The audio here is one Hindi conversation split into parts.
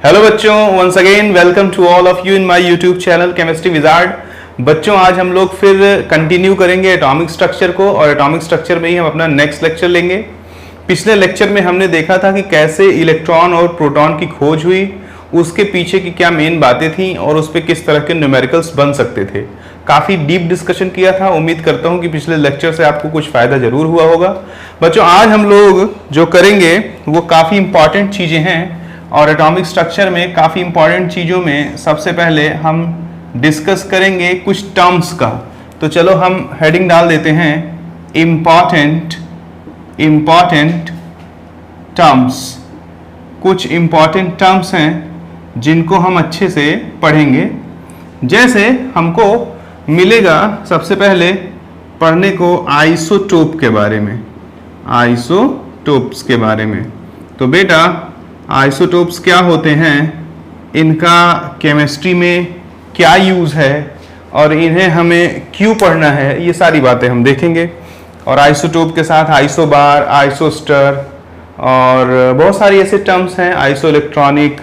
हेलो बच्चों, once again welcome to all of you in my YouTube channel chemistry wizard. बच्चों, आज हम लोग फिर कंटिन्यू करेंगे एटॉमिक स्ट्रक्चर को और एटॉमिक स्ट्रक्चर में ही हम अपना नेक्स्ट लेक्चर लेंगे। पिछले लेक्चर में हमने देखा था कि कैसे इलेक्ट्रॉन और प्रोटॉन की खोज हुई, उसके पीछे की क्या मेन बातें थी और उस पर किस तरह के न्यूमेरिकल्स बन सकते थे। काफ़ी डीप डिस्कशन किया था। उम्मीद करता हूँ कि पिछले लेक्चर से आपको कुछ फ़ायदा ज़रूर हुआ होगा। बच्चों, आज हम लोग जो करेंगे वो काफ़ी इंपॉर्टेंट चीज़ें हैं और एटॉमिक स्ट्रक्चर में काफ़ी इंपॉर्टेंट चीज़ों में सबसे पहले हम डिस्कस करेंगे कुछ टर्म्स का। तो चलो हम हेडिंग डाल देते हैं इम्पॉर्टेंट टर्म्स। कुछ इम्पॉर्टेंट टर्म्स हैं जिनको हम अच्छे से पढ़ेंगे। जैसे हमको मिलेगा सबसे पहले पढ़ने को आइसोटोप के बारे में, आइसोटोप्स के बारे में। तो बेटा, आइसोटोप्स क्या होते हैं, इनका केमिस्ट्री में क्या यूज़ है और इन्हें हमें क्यों पढ़ना है, ये सारी बातें हम देखेंगे। और आइसोटोप के साथ आइसोबार, आइसोस्टर और बहुत सारी ऐसे टर्म्स हैं, आइसो इलेक्ट्रॉनिक,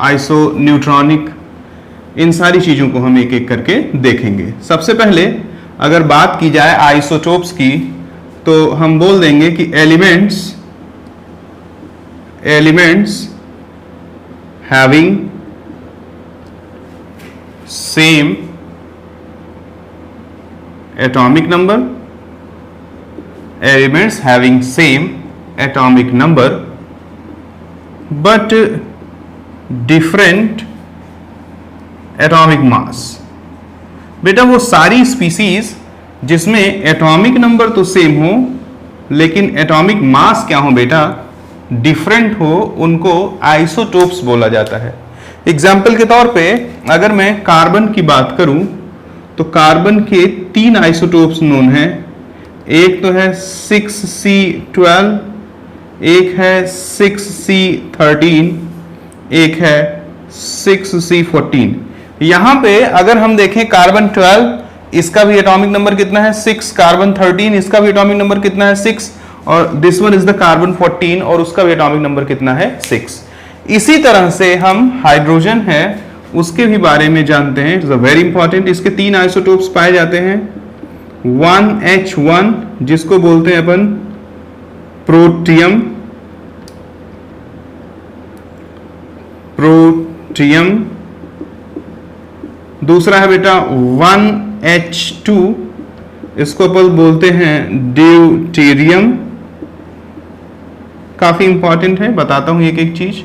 आइसो न्यूट्रॉनिक, इन सारी चीज़ों को हम एक एक करके देखेंगे। सबसे पहले अगर बात की जाए आइसोटोप्स की तो हम बोल देंगे कि elements having same atomic number, elements having same atomic number but different atomic mass। बेटा, वो सारी स्पीसीज जिसमें एटॉमिक नंबर तो सेम हो लेकिन एटॉमिक मास क्या हो बेटा, डिफरेंट हो, उनको आइसोटोप्स बोला जाता है। एग्जाम्पल के तौर पे अगर मैं कार्बन की बात करूं तो कार्बन के 3 आइसोटोप्स नोन हैं। एक तो है 6C12, एक है 6C13, एक है 6C14। यहां पे अगर हम देखें कार्बन 12, इसका भी एटॉमिक नंबर कितना है 6, कार्बन 13 इसका भी एटॉमिक नंबर कितना है 6, और this one is the carbon 14 और उसका भी एटॉमिक नंबर कितना है 6। इसी तरह से हम हाइड्रोजन है उसके भी बारे में जानते हैं। It is very important. इसके 3 आइसोटोप्स पाए जाते हैं। 1H1 जिसको बोलते हैं अपन प्रोटियम, दूसरा है बेटा 1H2, इसको अपन बोलते हैं ड्यूटेरियम। काफी इंपॉर्टेंट है, बताता हूं एक एक चीज।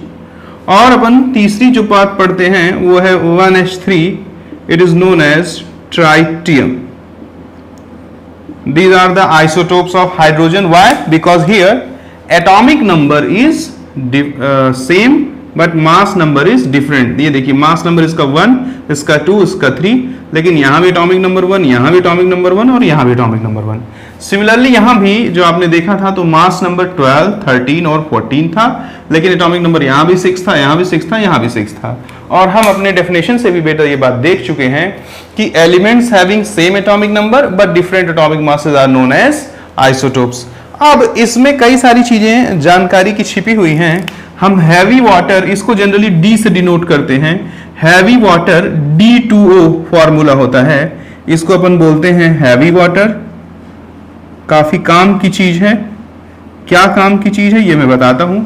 और अपन तीसरी जो बात पढ़ते हैं वो है 1H3, it is known as tritium. These are the isotopes of hydrogen. Why? Because here atomic number is same but mass number is different. ये देखिए, मास नंबर इसका 1, इसका 2, इसका 3, लेकिन यहां भी एटॉमिक नंबर 1, यहां भी एटॉमिक नंबर 1 और यहां भी एटॉमिक नंबर 1। सिमिलरली यहां भी जो आपने देखा था तो मास नंबर 12, 13 और 14 था, लेकिन एटॉमिक नंबर यहां भी 6 था, यहां भी 6 था, यहां भी 6 था। और हम अपने डेफिनेशन से भी बेटा ये बात देख चुके हैं कि elements having same atomic number but different atomic masses are known as isotopes. अब इसमें कई सारी चीजें जानकारी की छिपी हुई हैं। हम हैवी वाटर, इसको जनरली डी से डिनोट करते हैं। हैवी वाटर D2O फॉर्मूला होता है, इसको अपन बोलते हैं हैवी वाटर। काफी काम की चीज है। क्या काम की चीज है ये मैं बताता हूं।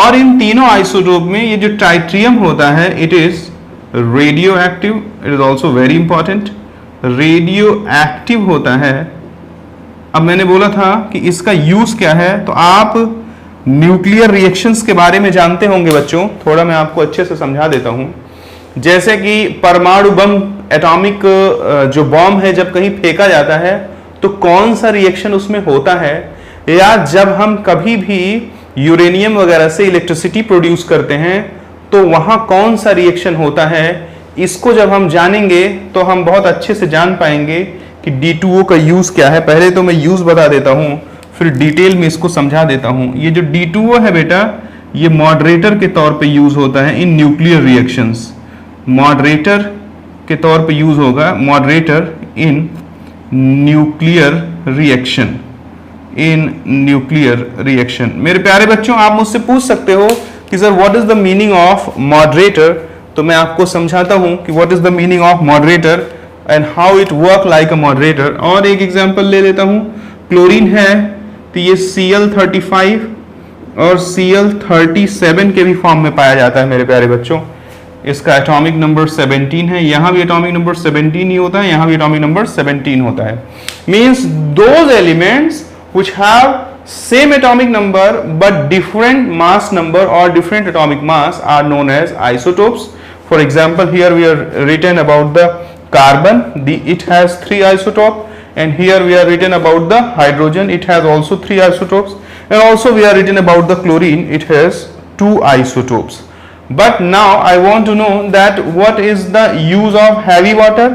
और इन तीनों आइसोटोप में ये जो ट्राइट्रियम होता है it is radio active. It is also very important, radio active होता है। अब मैंने बोला था कि इसका यूज क्या है, तो आप न्यूक्लियर रिएक्शंस के बारे में जानते होंगे बच्चों। थोड़ा मैं आपको अच्छे से समझा देता हूं। जैसे कि परमाणु बम, एटॉमिक जो बॉम्ब है जब कहीं फेंका जाता है तो कौन सा रिएक्शन उसमें होता है, या जब हम कभी भी यूरेनियम वगैरह से इलेक्ट्रिसिटी प्रोड्यूस करते हैं तो वहां कौन सा रिएक्शन होता है, इसको जब हम जानेंगे तो हम बहुत अच्छे से जान पाएंगे कि D2O का यूज क्या है। पहले तो मैं यूज बता देता हूं, फिर डिटेल में इसको समझा देता हूं। ये जो D2O है बेटा, ये मॉडरेटर के तौर पे यूज होता है इन न्यूक्लियर रिएक्शंस। मॉडरेटर के तौर पे यूज होगा, मॉडरेटर इन न्यूक्लियर रिएक्शन। मेरे प्यारे बच्चों, आप मुझसे पूछ सकते हो कि sir what is the meaning of moderator, तो मैं आपको समझाता हूं कि what is the meaning of moderator and how it work like a moderator. और एक एग्जांपल ले लेता हूं, क्लोरीन है तो ये Cl35 और Cl37 के भी फॉर्म में पाया जाता है मेरे प्यारे बच्चों। इसका एटॉमिक नंबर 17 है, यहां भी एटॉमिक नंबर 17 ही होता है, यहां भी एटॉमिक नंबर 17 होता है। Means those elements which have same atomic number but different mass number or different atomic mass are known as isotopes. For example, here we are written about the carbon, it has 3 isotopes, and here we are written about the hydrogen, it has also 3 isotopes, and also we are written about the chlorine, it has 2 isotopes. But now I want to know that what is the use of heavy water.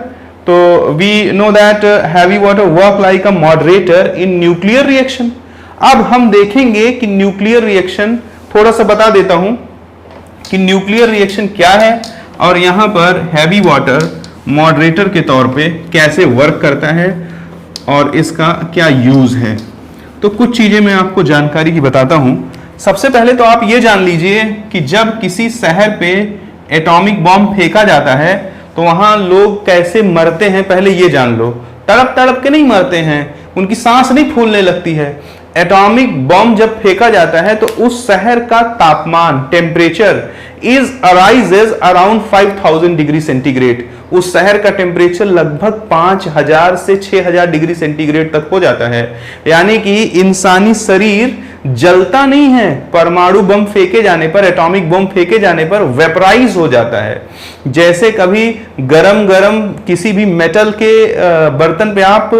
So we know that heavy water work like a moderator in nuclear reaction. अब हम देखेंगे कि न्यूक्लियर रिएक्शन, थोड़ा सा बता देता हूं कि न्यूक्लियर रिएक्शन क्या है और यहां पर हैवी वाटर मॉडरेटर के तौर पे कैसे वर्क करता है और इसका क्या यूज है। तो कुछ चीजें मैं आपको जानकारी की बताता हूं। सबसे पहले तो आप ये जान लीजिए कि जब किसी शहर पे एटॉमिक बॉम्ब फेंका जाता है तो वहां लोग कैसे मरते हैं, पहले ये जान लो। तड़प तड़प के नहीं मरते हैं, उनकी सांस नहीं फूलने लगती है। एटॉमिक बॉम्ब जब फेंका जाता है तो उस शहर का तापमान, temperature is arises around 5000 degree centigrade. उस शहर का टेम्परेचर लगभग 5000 से 6000 डिग्री सेंटीग्रेड तक हो जाता है। यानी कि इंसानी शरीर जलता नहीं है, परमाणु बम फेंके जाने पर, एटॉमिक बम फेंके जाने पर वेपराइज हो जाता है। जैसे कभी गरम गरम किसी भी मेटल के बर्तन पे आप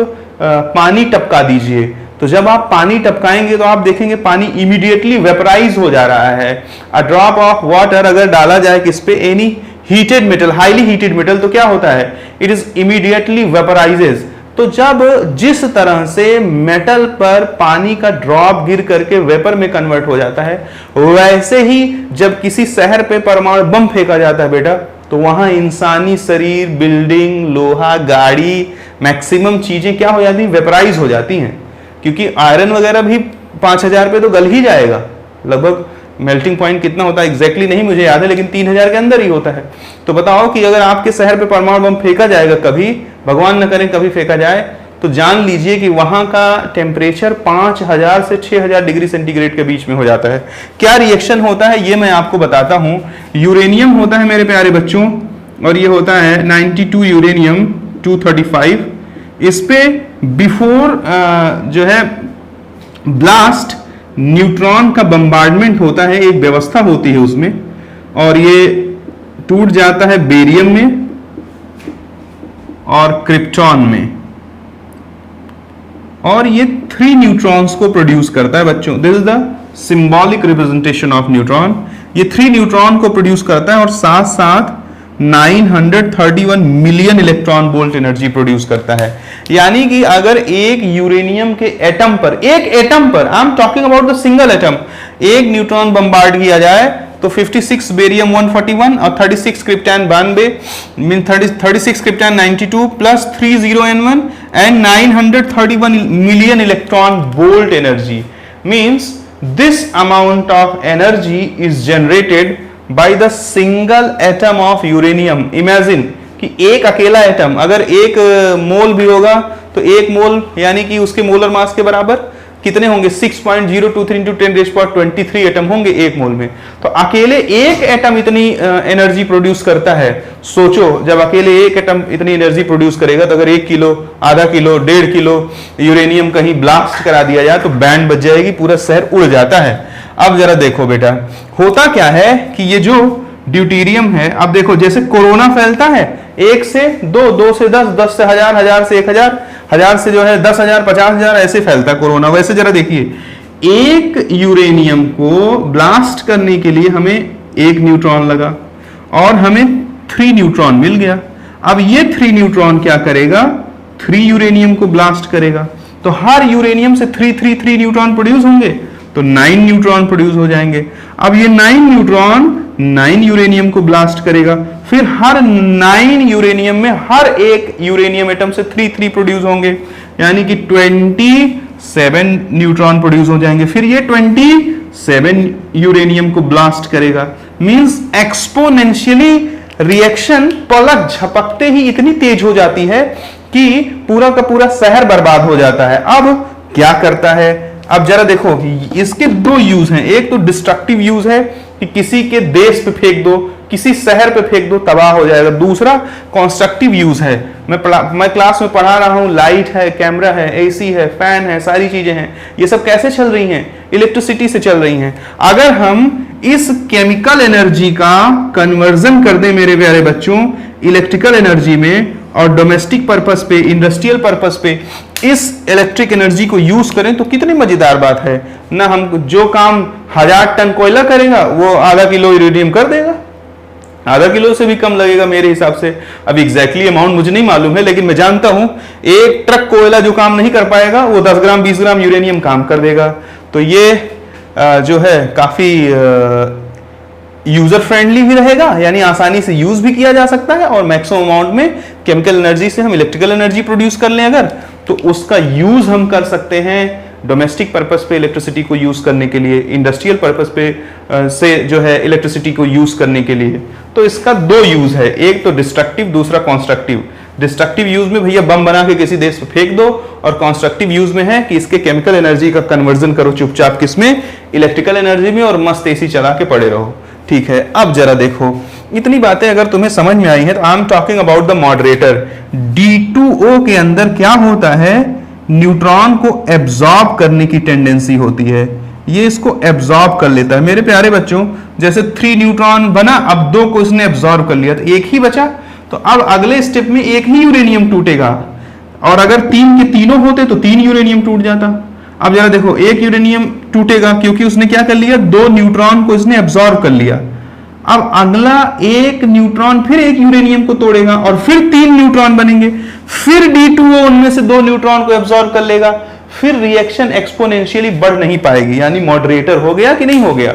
पानी टपका दीजिए, तो जब आप पानी टपकाएंगे तो आप देखेंगे पानी इमीडिएटली वेपराइज हो जा रहा है। अ ड्रॉप ऑफ वाटर अगर डाला जाए किस पे, any heated metal, highly heated metal, तो क्या होता है, इट इज इमीडिएटली वेपराइजेज। तो जब जिस तरह से मेटल पर पानी का ड्रॉप गिर करके वेपर में कन्वर्ट हो जाता है, वैसे ही जब किसी शहर पे परमाणु बम फेंका जाता है बेटा, तो वहां इंसानी शरीर, बिल्डिंग, लोहा, गाड़ी, मैक्सिमम चीजें क्या हो जाती हैं, वेपराइज हो जाती हैं। क्योंकि आयरन वगैरह भी 5000 पे तो गल ही जाएगा। लगभग मेल्टिंग पॉइंट कितना होता है एग्जैक्टली नहीं मुझे याद है, लेकिन 3000 के अंदर ही होता है। तो बताओ कि अगर आपके शहर पे परमाणु बम फेंका जाएगा कभी, भगवान न करे कभी फेंका जाए, तो जान लीजिए कि वहां का टेम्परेचर 5000 से 6000 डिग्री सेंटीग्रेड के बीच में हो जाता है। क्या रिएक्शन होता है ये मैं आपको बताता हूं। यूरेनियम होता है मेरे प्यारे बच्चों, और ये होता है 92 यूरेनियम 235। इस पे बिफोर जो है ब्लास्ट न्यूट्रॉन का बम्बार्डमेंट होता है, एक व्यवस्था होती है उसमें, और ये टूट जाता है बेरियम में और क्रिप्टॉन में, और ये 3 न्यूट्रॉन्स को प्रोड्यूस करता है बच्चों। This is the symbolic representation of neutron. ये 3 न्यूट्रॉन को प्रोड्यूस करता है और साथ साथ 931 million electron volt energy produce करता है। यानी कि अगर एक यूरेनियम के एटम पर, एक एटम पर, I am talking about the single atom, एक न्यूट्रॉन बम्बार्ड किया जाए तो 56 बेरियम 141 और 36 krypton 92 mean 36 krypton 92 plus 30N1 and 931 million electron volt energy means this amount of energy is generated by the single atom of uranium. Imagine कि एक अकेला एटम अगर 1 मोल भी होगा तो 1 मोल यानी कि उसके मोलर मास के बराबर कितने होंगे, 6.023 into 10⁻23 एटम होंगे 1 मोल में। तो अकेले एक एटम इतनी एनर्जी प्रोड्यूस करता है। सोचो जब अकेले एक एटम इतनी एनर्जी प्रोड्यूस करेगा तो अगर 1 किलो, आधा किलो, 1.5 किलो यूरेनियम कहीं ब्लास्ट करा दिया जाए तो बैंड बज जाएगी, पूरा शहर उड़ जाता है। अब जरा देखो बेटा होता क्या है कि ये जो ड्यूटेरियम है, अब देखो जैसे कोरोना फैलता है 1 से 2, 2 से 10, 10 से 1000, 1000 से 1000, 1000 से जो है 10,000, 50,000 ऐसे फैलता है कोरोना। वैसे जरा देखिए एक यूरेनियम को ब्लास्ट करने के लिए हमें 1 न्यूट्रॉन लगा और हमें 3 न्यूट्रॉन मिल गया। अब ये 3 न्यूट्रॉन क्या करेगा, 3 यूरेनियम को ब्लास्ट करेगा। तो हर यूरेनियम से 3 न्यूट्रॉन प्रोड्यूस होंगे तो 9 न्यूट्रॉन प्रोड्यूस हो जाएंगे। अब ये 9 न्यूट्रॉन 9 यूरेनियम को ब्लास्ट करेगा, फिर हर 9 यूरेनियम में हर एक यूरेनियम एटम से 3 प्रोड्यूस होंगे, यानी कि 27 न्यूट्रॉन प्रोड्यूस हो जाएंगे। फिर ये 27 7 यूरेनियम को ब्लास्ट करेगा। मींस एक्सपोनेंशियली रिएक्शन पलक झपकते ही इतनी तेज हो जाती है कि पूरा का पूरा शहर बर्बाद हो जाता है। अब क्या करता है, अब जरा देखो, इसके दो यूज हैं। एक तो डिस्ट्रक्टिव यूज है कि किसी के देश पे फेंक दो, किसी शहर पे फेंक दो, तबाह हो जाएगा। दूसरा कंस्ट्रक्टिव यूज है। मैं क्लास में पढ़ा रहा हूं, लाइट है, कैमरा है, एसी है, फैन है, सारी चीजें हैं। ये सब कैसे चल रही हैं? इलेक्ट्रिसिटी से चल रही हैं। अगर हम इस केमिकल एनर्जी का कन्वर्जन कर दें मेरे प्यारे बच्चों इलेक्ट्रिकल एनर्जी में, और डोमेस्टिक पर्पस पे, इंडस्ट्रियल पर्पस पे इस इलेक्ट्रिक एनर्जी को यूज करें, तो कितनी मजेदार बात है ना। हम जो काम 1000 टन कोयला करेगा वो आधा किलो यूरेनियम कर देगा। आधा किलो से भी कम लगेगा मेरे हिसाब से। अब एग्जैक्टली अमाउंट मुझे नहीं मालूम है, लेकिन मैं जानता हूं एक ट्रक कोयला जो काम नहीं कर पाएगा वो 10 ग्राम 20 ग्राम यूरेनियम काम कर देगा। तो ये जो है काफी यूजर फ्रेंडली भी रहेगा, यानी आसानी से यूज भी किया जा सकता है, और मैक्सिमम अमाउंट में केमिकल एनर्जी से हम इलेक्ट्रिकल एनर्जी प्रोड्यूस कर लें अगर, तो उसका यूज हम कर सकते हैं डोमेस्टिक पर्पस पे इलेक्ट्रिसिटी को यूज करने के लिए, इंडस्ट्रियल पर्पस पे से जो है इलेक्ट्रिसिटी को यूज करने के लिए। तो इसका दो यूज है, एक तो डिस्ट्रक्टिव, दूसरा कंस्ट्रक्टिव। डिस्ट्रक्टिव यूज में भैया बम बना के किसी देश पे फेंक दो, और कंस्ट्रक्टिव यूज में है कि इसके केमिकल एनर्जी का कन्वर्जन करो चुपचाप किसमें, इलेक्ट्रिकल एनर्जी में, और मस्त एसी चला के पड़े रहो। ठीक है, अब जरा देखो, इतनी बातें अगर तुम्हें समझ में आई है तो I am talking about the moderator. D2O के अंदर क्या होता है, न्यूट्रॉन को एब्जॉर्ब करने की टेंडेंसी होती है। ये इसको एब्जॉर्ब कर लेता है मेरे प्यारे बच्चों। जैसे 3 न्यूट्रॉन बना, अब 2 को इसने एब्जॉर्ब कर लिया, तो एक ही बचा। तो अब अगले स्टेप में एक ही यूरेनियम टूटेगा, और अगर 3 के तीनों होते तो 3 यूरेनियम टूट जाता। अब जरा देखो, एक यूरेनियम टूटेगा क्योंकि उसने क्या कर लिया, 2 न्यूट्रॉन को इसने एब्जॉर्ब कर लिया। अब अगला एक न्यूट्रॉन फिर एक यूरेनियम को तोड़ेगा, और फिर 3 न्यूट्रॉन बनेंगे, फिर D2O उनमें से 2 न्यूट्रॉन को एब्जॉर्ब कर लेगा, फिर रिएक्शन एक्सपोनेंशियली बढ़ नहीं पाएगी। यानी मॉडरेटर हो गया कि नहीं हो गया?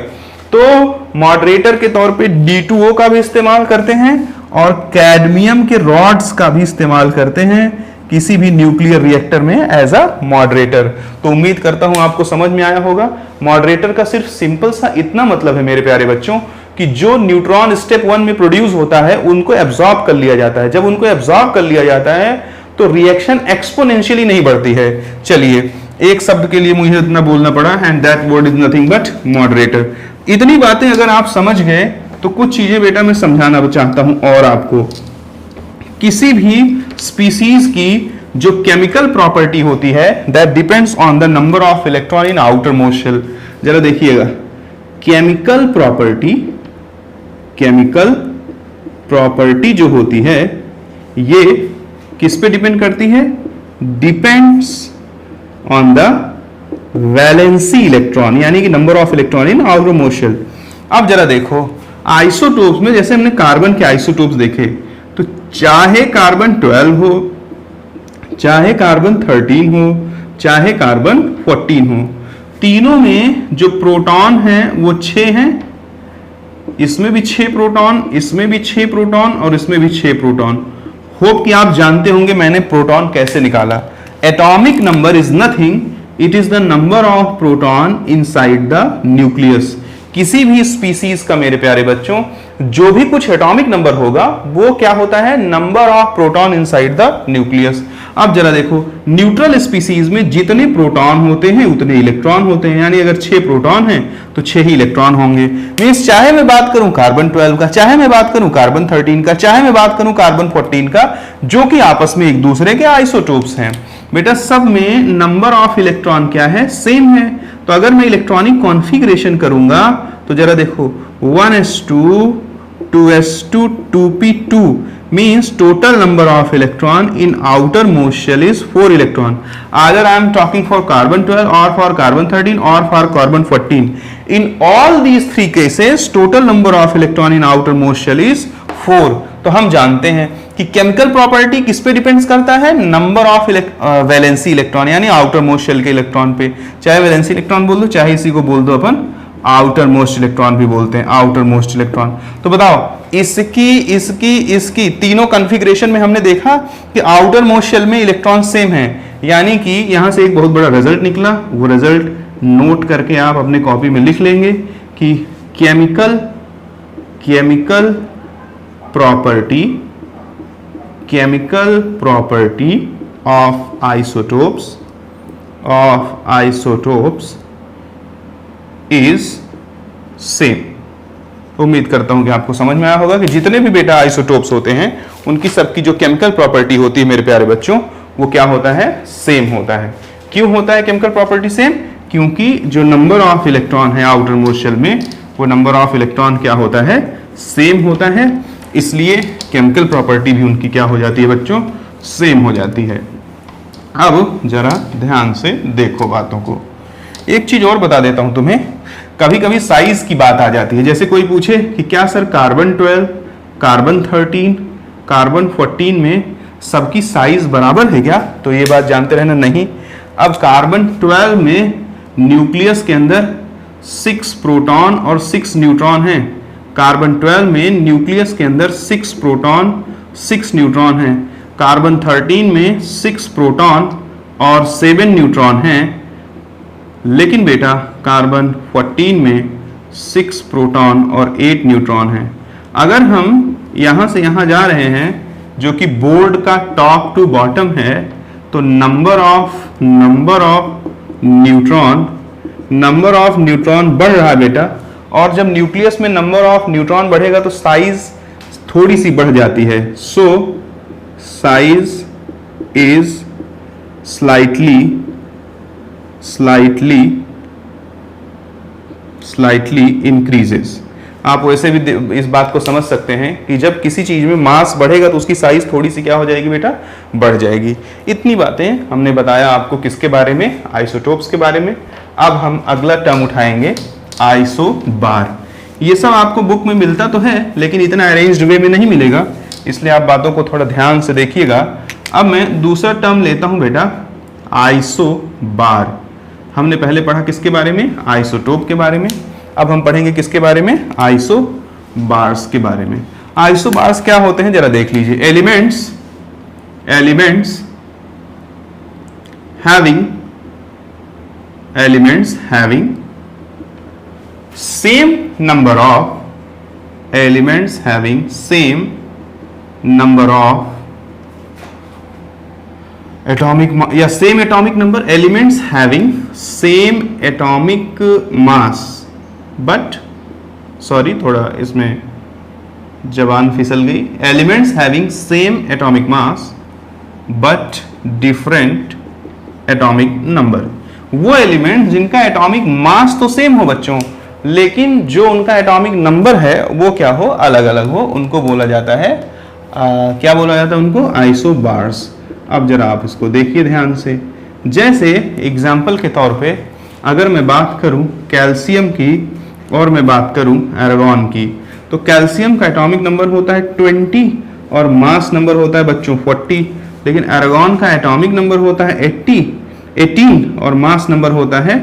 तो मॉडरेटर के तौर पे D2O का भी इस्तेमाल करते हैं, और कैडमियम के रॉड्स का भी इस्तेमाल करते हैं किसी भी न्यूक्लियर रिएक्टर में एज अ मॉडरेटर। तो उम्मीद करता हूं आपको समझ में आया होगा। मॉडरेटर का सिर्फ सिंपल सा इतना मतलब है मेरे प्यारे बच्चों कि जो न्यूट्रॉन स्टेप 1 में प्रोड्यूस होता है उनको एब्जॉर्ब कर लिया जाता है। जब उनको एब्जॉर्ब कर लिया जाता है तो रिएक्शन एक्सपोनेंशियली नहीं बढ़ती है। चलिए, एक शब्द के लिए मुझे इतना बोलना पड़ा, and that word is nothing but moderator. इतनी बातें अगर आप समझ गए तो कुछ चीजें बेटा मैं समझाना चाहता हूं और आपको। किसी भी स्पीसीज की जो केमिकल प्रॉपर्टी होती है that depends on the number of electron in outer most shell. जरा देखिएगा, केमिकल प्रॉपर्टी जो होती है ये किस पे डिपेंड करती है? Depends on the valency electron, यानी कि number of electron in outer most shell. अब जरा देखो, आइसोटोप्स में जैसे हमने कार्बन के आइसोटोप्स देखे, तो चाहे कार्बन 12 हो, चाहे कार्बन 13 हो, चाहे कार्बन 14 हो, तीनों में जो प्रोटॉन है वो 6 हैं। इसमें भी 6 प्रोटॉन, इसमें भी 6 प्रोटॉन, और इसमें भी 6 प्रोटॉन। होप कि आप जानते होंगे मैंने प्रोटॉन कैसे निकाला। Atomic number is nothing, it is the number of proton inside the nucleus. किसी भी स्पीसीज का मेरे प्यारे बच्चों जो भी कुछ एटॉमिक नंबर होगा वो क्या होता है? Number of proton inside the nucleus. अब जरा देखो, न्यूट्रल स्पीसीज में जितने प्रोटॉन होते हैं उतने इलेक्ट्रॉन होते हैं, यानी अगर 6 प्रोटॉन हैं तो 6 ही इलेक्ट्रॉन होंगे। मींस चाहे मैं बात करूं कार्बन 12 का, चाहे मैं बात करूं कार्बन 13 का, चाहे मैं बात करूं कार्बन 14 का, जो कि आपस में एक दूसरे के आइसोटोप्स हैं, बेटा सब में नंबर ऑफ इलेक्ट्रॉन क्या है? सेम है। तो अगर मैं इलेक्ट्रॉनिक कॉन्फ़िगरेशन करूंगा तो जरा देखो, 1s2 2s2 2p2 means total number of electron in outermost shell is 4 electron. Either I am talking for carbon 12 or for carbon 13 or for carbon 14. In all these 3 cases total number of electron in outermost shell is 4. तो हम जानते हैं कि केमिकल प्रॉपर्टी किस पे डिपेंड्स करता है? नंबर ऑफ वैलेंसी इलेक्ट्रॉन, यानी आउटर मोस्ट शेल के इलेक्ट्रॉन पे। चाहे वैलेंसी इलेक्ट्रॉन बोल दो, चाहे इसी को बोल दो अपन आउटर मोस्ट इलेक्ट्रॉन भी बोलते हैं, आउटर मोस्ट इलेक्ट्रॉन। तो बताओ, इसकी तीनों कॉन्फ़िगरेशन में हमने देखा कि आउटर मोस्ट शेल में इलेक्ट्रॉन सेम है, यानी कि यहां से एक बहुत बड़ा रिजल्ट निकला। वो रिजल्ट नोट करके आप अपने कॉपी में लिख लेंगे कि chemical property of isotopes is same. उम्मीद करता हूं कि आपको समझ में आया होगा कि जितने भी बेटा आइसोटोप्स होते हैं उनकी सबकी जो केमिकल प्रॉपर्टी होती है मेरे प्यारे बच्चों, वो क्या होता है, सेम होता है। क्यों होता है केमिकल प्रॉपर्टी सेम? क्योंकि जो नंबर ऑफ इलेक्ट्रॉन है आउटर मोस्ट शेल में, वो नंबर ऑफ इलेक्ट्रॉन क्या होता है, सेम होता है। इसलिए केमिकल प्रॉपर्टी भी उनकी क्या हो जाती है बच्चों, सेम हो जाती है। अब जरा ध्यान से देखो बातों को। एक चीज और बता देता हूं तुम्हें, कभी कभी साइज की बात आ जाती है। जैसे कोई पूछे कि क्या सर कार्बन 12, कार्बन 13, कार्बन 14 में सबकी साइज बराबर है क्या? तो ये बात जानते रहना नहीं। अब कार्बन 12 में न्यूक्लियस के अंदर 6 प्रोटॉन और 6 न्यूट्रॉन हैं। कार्बन 12 में न्यूक्लियस के अंदर 6 प्रोटॉन 6 न्यूट्रॉन हैं। कार्बन 13 में 6 प्रोटॉन और 7 न्यूट्रॉन हैं। लेकिन बेटा कार्बन 14 में 6 प्रोटॉन और 8 न्यूट्रॉन हैं। अगर हम यहां से यहां जा रहे हैं, जो कि बोर्ड का टॉप टू बॉटम है, तो नंबर ऑफ न्यूट्रॉन बढ़ रहा है बेटा। और जब न्यूक्लियस में नंबर ऑफ न्यूट्रॉन बढ़ेगा तो साइज थोड़ी सी बढ़ जाती है। सो साइज इज स्लाइटली इंक्रीजेस। आप वैसे भी इस बात को समझ सकते हैं कि जब किसी चीज में मास बढ़ेगा तो उसकी साइज थोड़ी सी क्या हो जाएगी बेटा, बढ़ जाएगी। इतनी बातें हमने बताया आपको किसके बारे में, आइसोटोप्स के बारे में। अब हम अगला टर्म उठाएंगे, आइसोबार। ये सब आपको बुक में मिलता तो है लेकिन इतना अरेंज्ड वे में नहीं मिलेगा, इसलिए आप बातों को थोड़ा ध्यान से देखिएगा। अब मैं दूसरा टर्म लेता हूं बेटा, आइसोबार। हमने पहले पढ़ा किसके बारे में, आइसोटोप के बारे में। अब हम पढ़ेंगे किसके बारे में, आइसोबार्स के बारे में। आइसोबार्स क्या होते हैं जरा देख लीजिए। Elements having same number of atomic या same atomic number, elements having same atomic mass but, sorry थोड़ा इसमें जबान फिसल गई, elements having same atomic mass but different atomic number. वो एलिमेंट जिनका एटॉमिक मास तो सेम हो बच्चों, लेकिन जो उनका एटॉमिक नंबर है वो क्या हो, अलग अलग हो, उनको बोला जाता है क्या बोला जाता है उनको, आइसोबार्स। अब जरा आप इसको देखिए ध्यान से। जैसे एग्जाम्पल के तौर पे अगर मैं बात करूं कैल्शियम की और मैं बात करूं एरागॉन की, तो कैल्शियम का एटॉमिक नंबर होता है 20 और मास नंबर होता है बच्चों 40, लेकिन एरागॉन का एटॉमिक नंबर होता है 18 और मास नंबर होता है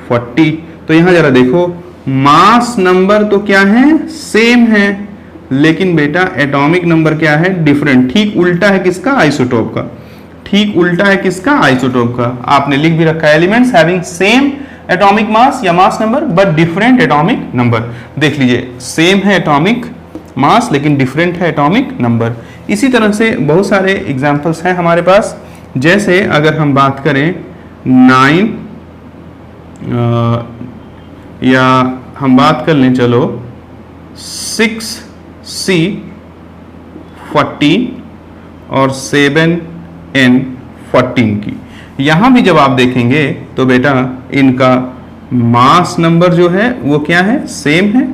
40। तो यहां जरा देखो, मास नंबर तो क्या है, सेम है, लेकिन बेटा एटॉमिक नंबर क्या है, डिफरेंट। ठीक उल्टा है किसका, आइसोटोप का। ठीक उल्टा है किसका, आइसोटोप का। आपने लिख भी रखा है, elements having same atomic mass या mass number but different atomic number. देख लीजिए, सेम है एटॉमिक मास लेकिन डिफरेंट है एटॉमिक नंबर। इसी तरह से बहुत सारे एग्जांपल्स हैं हमारे पास। जैसे अगर हम बात करें 9 या हम बात कर लें चलो 6C 14 और 7N14 की, यहां भी जब आप देखेंगे तो बेटा इनका मास नंबर जो है वो क्या है, सेम है,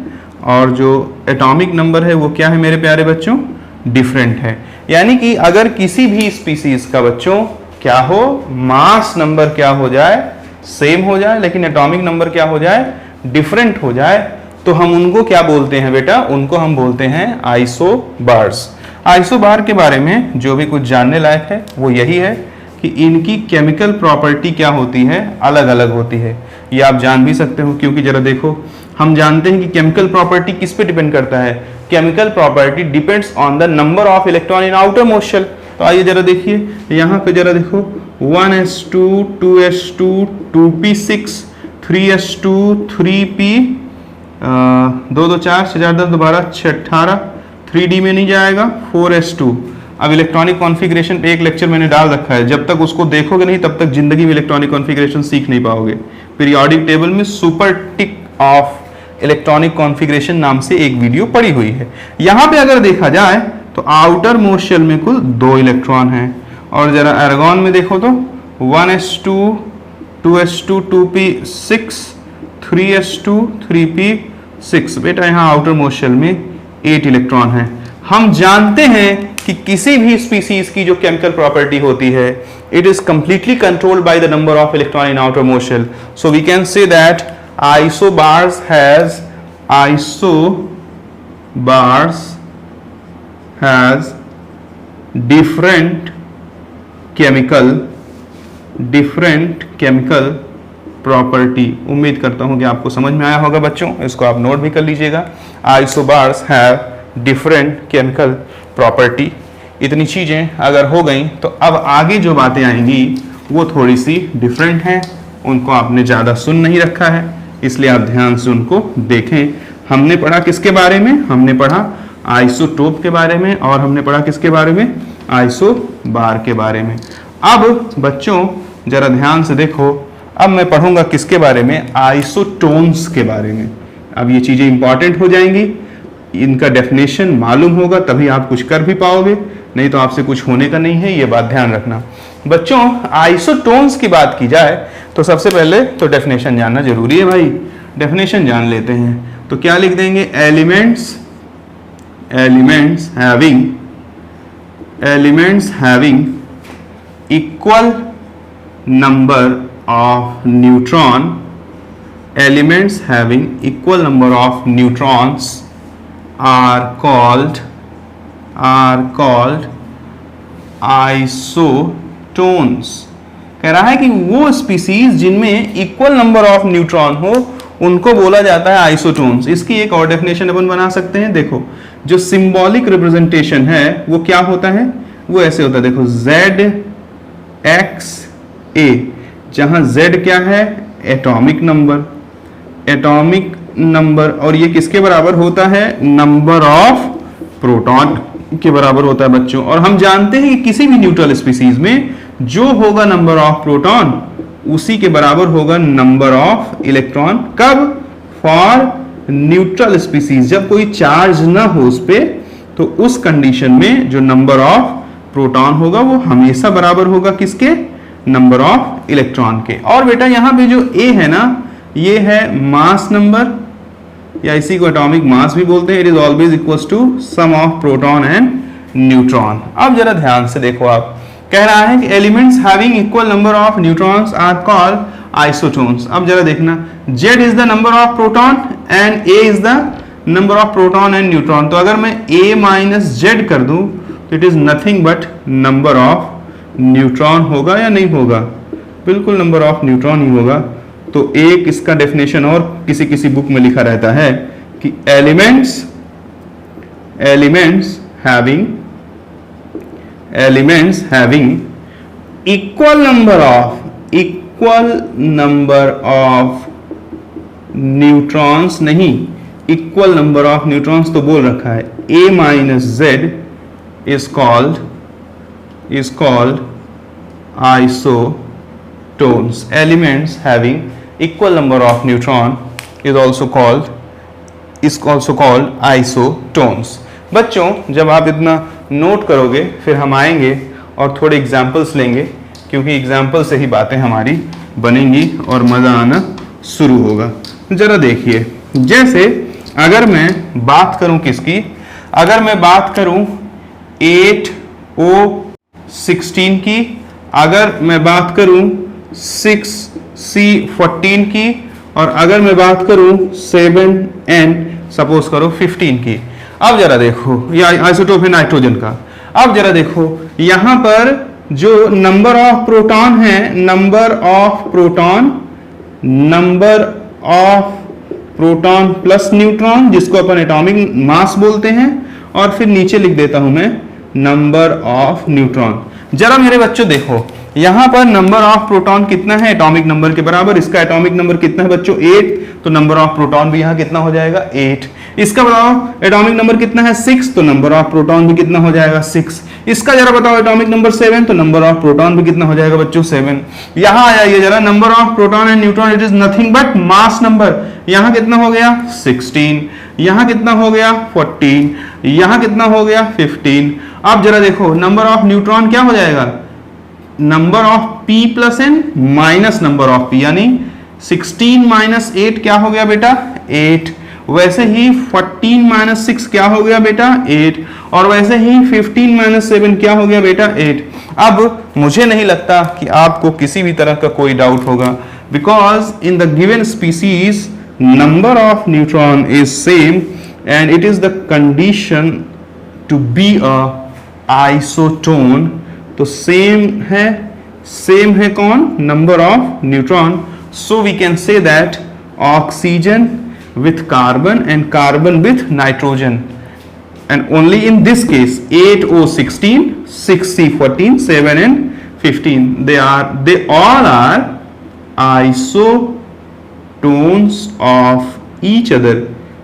और जो एटॉमिक नंबर है वो क्या है मेरे प्यारे बच्चों, डिफरेंट है। यानी कि अगर किसी भी स्पीसीज का बच्चों क्या हो, मास नंबर क्या हो जाए, सेम हो जाए, लेकिन एटॉमिक नंबर क्या हो जाए, डिफरेंट हो जाए, तो हम उनको क्या बोलते हैं बेटा, उनको हम बोलते हैं आइसोबार्स। आइसोबार के बारे में जो भी कुछ जानने लायक है वो यही है कि इनकी केमिकल प्रॉपर्टी क्या होती है, अलग अलग होती है। ये आप जान भी सकते हो, क्योंकि जरा देखो, हम जानते हैं कि केमिकल प्रॉपर्टी किस पे डिपेंड करता है, chemical property depends on the number of electron in outer most shell. तो आइए जरा देखिए, यहाँ पे जरा देखो 1s2 2s2 2p6 3s2 3p 2 2 4 6 4 10 दोबारा 6 18 3d में नहीं जाएगा 4s2। अब इलेक्ट्रॉनिक कॉन्फ़िगरेशन पे एक लेक्चर मैंने डाल रखा है, जब तक उसको देखोगे नहीं तब तक जिंदगी में इलेक्ट्रॉनिक कॉन्फ़िगरेशन सीख नहीं पाओगे। पीरियोडिक टेबल में super tick of electronic configuration नाम से एक वीडियो पड़ी हुई है। यहाँ पे अगर देखा जाए तो आउटर मोस्ट शेल में कुल 2 इलेक्ट्रॉन हैं, और जरा आर्गॉन में देखो तो 1s2 2s2 2p6 3s2 3p6। बेटा यहाँ आउटर मोस्ट शेल में 8 इलेक्ट्रॉन हैं। हम जानते हैं कि किसी भी स्पीसीज की जो केमिकल प्रॉपर्टी होती है, it is completely controlled by the number of electron in outer most shell. So we can say that isobars has different chemical property. उम्मीद करता हूं कि आपको समझ में आया होगा बच्चों, इसको आप नोट भी कर लीजिएगा। Isobars have different chemical property. इतनी चीजें अगर हो गई तो अब आगे जो बातें आएंगी वो थोड़ी सी डिफरेंट हैं, उनको आपने ज़्यादा सुन नहीं रखा है, इसलिए आप ध्यान से उनको देखें। हमने पढ़ा किसके बारे में? हमने पढ़ा आइसोटोप के बारे में, और हमने पढ़ा किसके बारे में? आइसोबार के बारे में। अब बच्चों जरा ध्यान से देखो, अब मैं पढ़ूंगा किसके बारे में? आइसोटोन्स के बारे में। अब ये चीजें इंपॉर्टेंट हो जाएंगी, इनका डेफिनेशन मालूम होगा तभी आप कुछ कर भी पाओगे, नहीं तो आपसे कुछ होने का नहीं है, ये बात ध्यान रखना। बच्चों आइसोटोन्स की बात की जाए तो सबसे पहले तो डेफिनेशन जानना जरूरी है भाई। डेफिनेशन जान लेते हैं तो क्या लिख देंगे? Elements having equal number of neutron, elements having equal number of neutrons are called isotones। कह रहा है कि वो स्पीसीज जिनमें इक्वल नंबर ऑफ न्यूट्रॉन हो उनको बोला जाता है आइसोटोन्स। इसकी एक और डेफिनेशन अपन बना सकते हैं। देखो जो सिंबॉलिक रिप्रेजेंटेशन है वो क्या होता है? वो ऐसे होता है, देखो ZXA, जहां Z क्या है? एटॉमिक नंबर, और ये किसके बराबर होता है? नंबर ऑफ प्रोटॉन के बराबर होता है बच्चों। और हम जानते हैं कि किसी भी न्यूट्रल स्पीसीज में जो होगा नंबर ऑफ प्रोटॉन उसी के बराबर होगा नंबर ऑफ इलेक्ट्रॉन। कब? फॉर न्यूट्रल स्पीसीज, जब कोई चार्ज ना हो उस पे, तो उस कंडीशन में जो नंबर ऑफ प्रोटॉन होगा वो हमेशा बराबर होगा किसके? नंबर ऑफ इलेक्ट्रॉन के। और बेटा यहाँ पे जो A है ना, ये है मास नंबर, या इसी को एटॉमिक मास भी बोलते हैं। It is always equals to sum of proton and neutron. अब जरा ध्यान से देखो, आप कह रहा है कि elements having equal number of neutrons are called isotones. अब जरा देखना, Z is the number of proton and A is the number of proton and neutron. तो अगर मैं A माइनस Z कर दूं तो it is nothing but number of neutron होगा या नहीं होगा? बिल्कुल नंबर ऑफ न्यूट्रॉन ही होगा। तो एक इसका डेफिनेशन और किसी किसी बुक में लिखा रहता है कि elements having equal number of neutrons, नहीं इक्वल नंबर ऑफ न्यूट्रॉन्स तो बोल रखा है। A minus Z is called isotones. Elements having equal number of neutron is also called isotones। बच्चों जब आप इतना नोट करोगे फिर हम आएंगे और थोड़े एग्जाम्पल्स लेंगे, क्योंकि एग्जाम्पल से ही बातें हमारी बनेंगी और मज़ा आना शुरू होगा। जरा देखिए, जैसे अगर मैं बात करूं किसकी? अगर मैं बात करूं 8O16 की, अगर मैं बात करूं 6C14 की, और अगर मैं बात करूं 7N सपोज करो 15 की। अब जरा देखो, ये आइसोटोप है नाइट्रोजन का। अब जरा देखो यहां पर जो नंबर ऑफ प्रोटॉन है, number of proton plus neutron, जिसको अपन एटॉमिक मास बोलते हैं, और फिर नीचे लिख देता हूं मैं नंबर ऑफ न्यूट्रॉन। जरा मेरे बच्चों देखो, यहां पर नंबर ऑफ प्रोटॉन कितना है, एटॉमिक नंबर के बराबर। इसका एटॉमिक नंबर कितना है बच्चों, 8, तो नंबर ऑफ प्रोटॉन भी यहां कितना हो जाएगा, 8। इसका बताओ एटॉमिक नंबर कितना है, 6, तो नंबर ऑफ प्रोटॉन भी कितना हो जाएगा, 6। इसका जरा बताओ एटॉमिक नंबर 7, तो नंबर ऑफ प्रोटॉन भी कितना हो जाएगा बच्चों, 7। यहां आ जाइए जरा, number of proton and neutron it is nothing but mass number. यहां कितना हो गया, 16, यहां कितना हो गया, 14, यहां कितना हो गया, 15। अब जरा देखो नंबर ऑफ न्यूट्रॉन क्या हो जाएगा, number of p plus N minus number of p, यानी 16 माइनस 8 क्या हो गया बेटा, 8। वैसे ही 14 माइनस 6 क्या हो गया बेटा, 8। और वैसे ही 15 माइनस 7 क्या हो गया बेटा, 8। अब मुझे नहीं लगता कि आपको किसी भी तरह का कोई डाउट होगा, because in the given species number of neutron is same and it is the condition to be a isotone. तो सेम है कौन, number of neutron. So we can say that oxygen with carbon and carbon with nitrogen, and only in this case 8O16, 6C14, 7 and 15 they all are isotones of each other।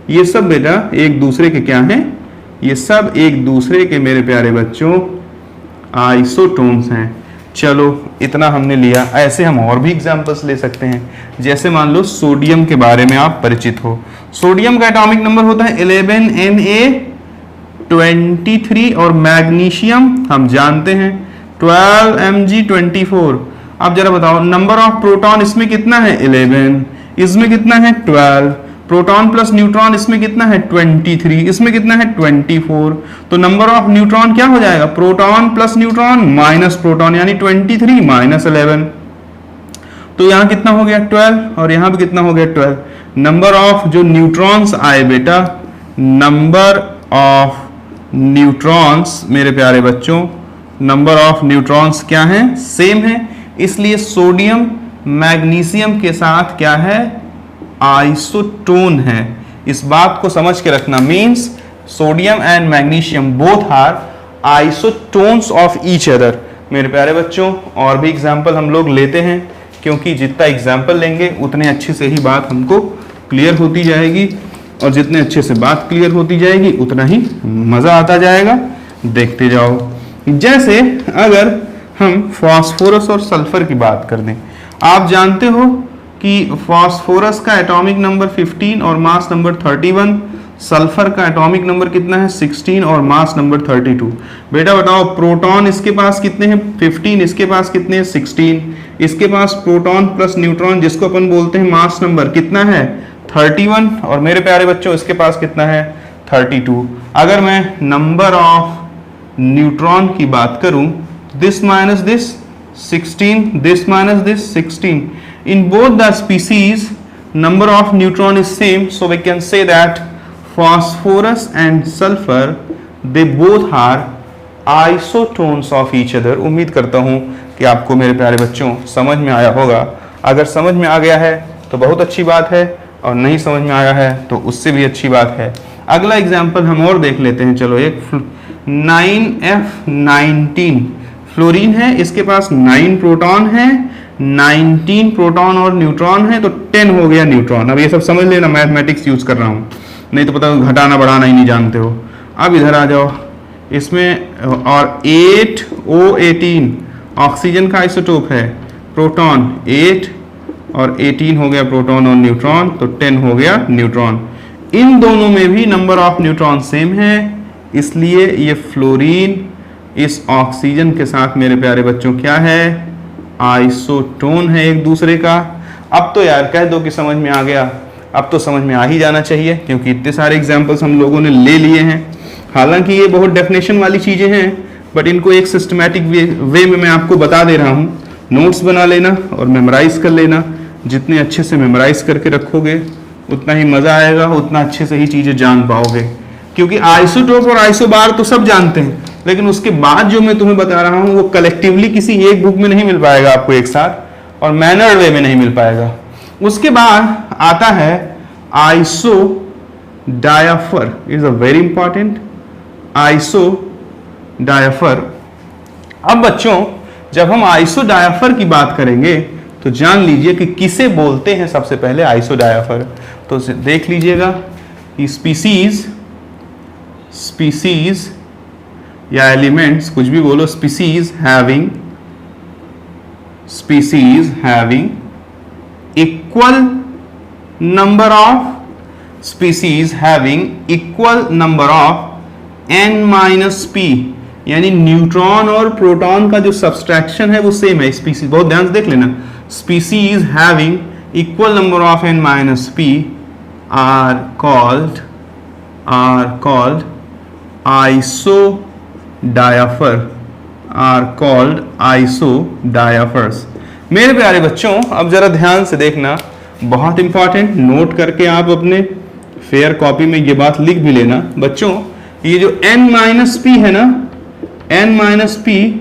ये सब बेटा एक दूसरे के क्या हैं, ये सब एक दूसरे के मेरे प्यारे बच्चों आइसोटोन्स हैं। चलो इतना हमने लिया, ऐसे हम और भी एग्जांपल्स ले सकते हैं। जैसे मान लो सोडियम के बारे में आप परिचित हो, सोडियम का एटॉमिक नंबर होता है 11Na23 और मैग्नीशियम हम जानते हैं 12Mg24। अब जरा बताओ नंबर ऑफ प्रोटॉन इसमें कितना है, 11, इसमें कितना है 12, प्रोटॉन प्लस न्यूट्रॉन इसमें कितना है 23, इसमें कितना है 24। तो नंबर ऑफ न्यूट्रॉन क्या हो जाएगा, proton plus neutron minus proton, यानी 23 माइनस 11। तो यहां कितना हो गया 12 और यहां भी कितना हो गया 12। नंबर ऑफ जो न्यूट्रॉन्स आए बेटा, नंबर ऑफ न्यूट्रॉन्स मेरे प्यारे बच्चों, नंबर ऑफ न्यूट्रॉन्स क्या है, सेम है। इसलिए सोडियम मैग्नीशियम के साथ क्या है, आइसोटोन है। इस बात को समझ के रखना, means sodium and magnesium both are isotones of each other. मेरे प्यारे बच्चों और भी एग्जाम्पल हम लोग लेते हैं, क्योंकि जितना एग्जाम्पल लेंगे उतने अच्छे से ही बात हमको क्लियर होती जाएगी, और जितने अच्छे से बात क्लियर होती जाएगी उतना ही मजा आता जाएगा। देखते जाओ। जैसे अगर हम फास्फोरस और सल्फर की बात कर दें, आप जानते हो कि फास्फोरस का एटॉमिक नंबर 15 और मास नंबर 31, सल्फर का एटॉमिक नंबर कितना है 16 और मास नंबर 32। बेटा बताओ प्रोटॉन इसके पास कितने हैं 15, इसके पास कितने हैं 16, इसके पास प्रोटॉन प्लस न्यूट्रॉन जिसको अपन बोलते हैं मास नंबर कितना है 31, और मेरे प्यारे बच्चों इसके पास कितना है 32। अगर मैं नंबर ऑफ न्यूट्रॉन की बात करूं, this minus this 16, this minus this 16, in both the species number of neutron is same, so we can say that phosphorus and sulfur they both are isotones of each other। उम्मीद करता हूँ कि आपको मेरे प्यारे बच्चों समझ में आया होगा। अगर समझ में आ गया है तो बहुत अच्छी बात है, और नहीं समझ में आया है तो उससे भी अच्छी बात है। अगला एग्जाम्पल हम और देख लेते हैं। चलो, एक 9F19 फ्लोरीन है, इसके पास 9 प्रोटॉन है, 19 प्रोटॉन और न्यूट्रॉन है, तो 10 हो गया न्यूट्रॉन। अब ये सब समझ लेना, मैथमेटिक्स यूज कर रहा हूँ, नहीं तो पता घटाना बढ़ाना ही नहीं जानते हो। अब इधर आ जाओ, इसमें और 8O18 ऑक्सीजन का आइसोटोप है, प्रोटॉन 8 और 18 हो गया प्रोटॉन और न्यूट्रॉन, तो 10 हो गया न्यूट्रॉन। इन दोनों में भी नंबर ऑफ न्यूट्रॉन सेम है, इसलिए ये फ्लोरीन इस ऑक्सीजन के साथ मेरे प्यारे बच्चों क्या है, आइसोटोन है एक दूसरे का। अब तो यार कह दो कि समझ में आ गया, अब तो समझ में आ ही जाना चाहिए, क्योंकि इतने सारे एग्जाम्पल्स हम लोगों ने ले लिए हैं। हालांकि ये बहुत डेफिनेशन वाली चीज़ें हैं, बट इनको एक सिस्टमैटिक वे में मैं आपको बता दे रहा हूँ। नोट्स बना लेना और मेमोराइज कर लेना। जितने अच्छे से मेमोराइज करके रखोगे उतना ही मज़ा आएगा, उतना अच्छे से ही चीज़ें जान पाओगे। क्योंकि आइसोटोप और आइसोबार तो सब जानते हैं, लेकिन उसके बाद जो मैं तुम्हें बता रहा हूँ वो कलेक्टिवली किसी एक बुक में नहीं मिल पाएगा आपको एक साथ, और मैनर्ड वे में नहीं मिल पाएगा। उसके बाद आता है isodiaphere, is a very important isodiaphere. अब बच्चों जब हम आइसोडायाफर की बात करेंगे तो जान लीजिए कि किसे बोलते हैं सबसे पहले आइसोडायाफर। तो देख लीजिएगा कि स्पीसीज या एलिमेंट्स, कुछ भी बोलो, species having equal number of n-p, यानी न्यूट्रॉन और प्रोटॉन का जो सब्सट्रैक्शन है वो सेम है। स्पीसीज, बहुत ध्यान से देख लेना, species having equal number of n-p are called isodiaphers. मेरे प्यारे बच्चों, अब जरा ध्यान से देखना, बहुत इंपॉर्टेंट, नोट करके आप अपने फेयर कॉपी में ये बात लिख भी लेना। बच्चों, ये जो n-p है ना, n-p,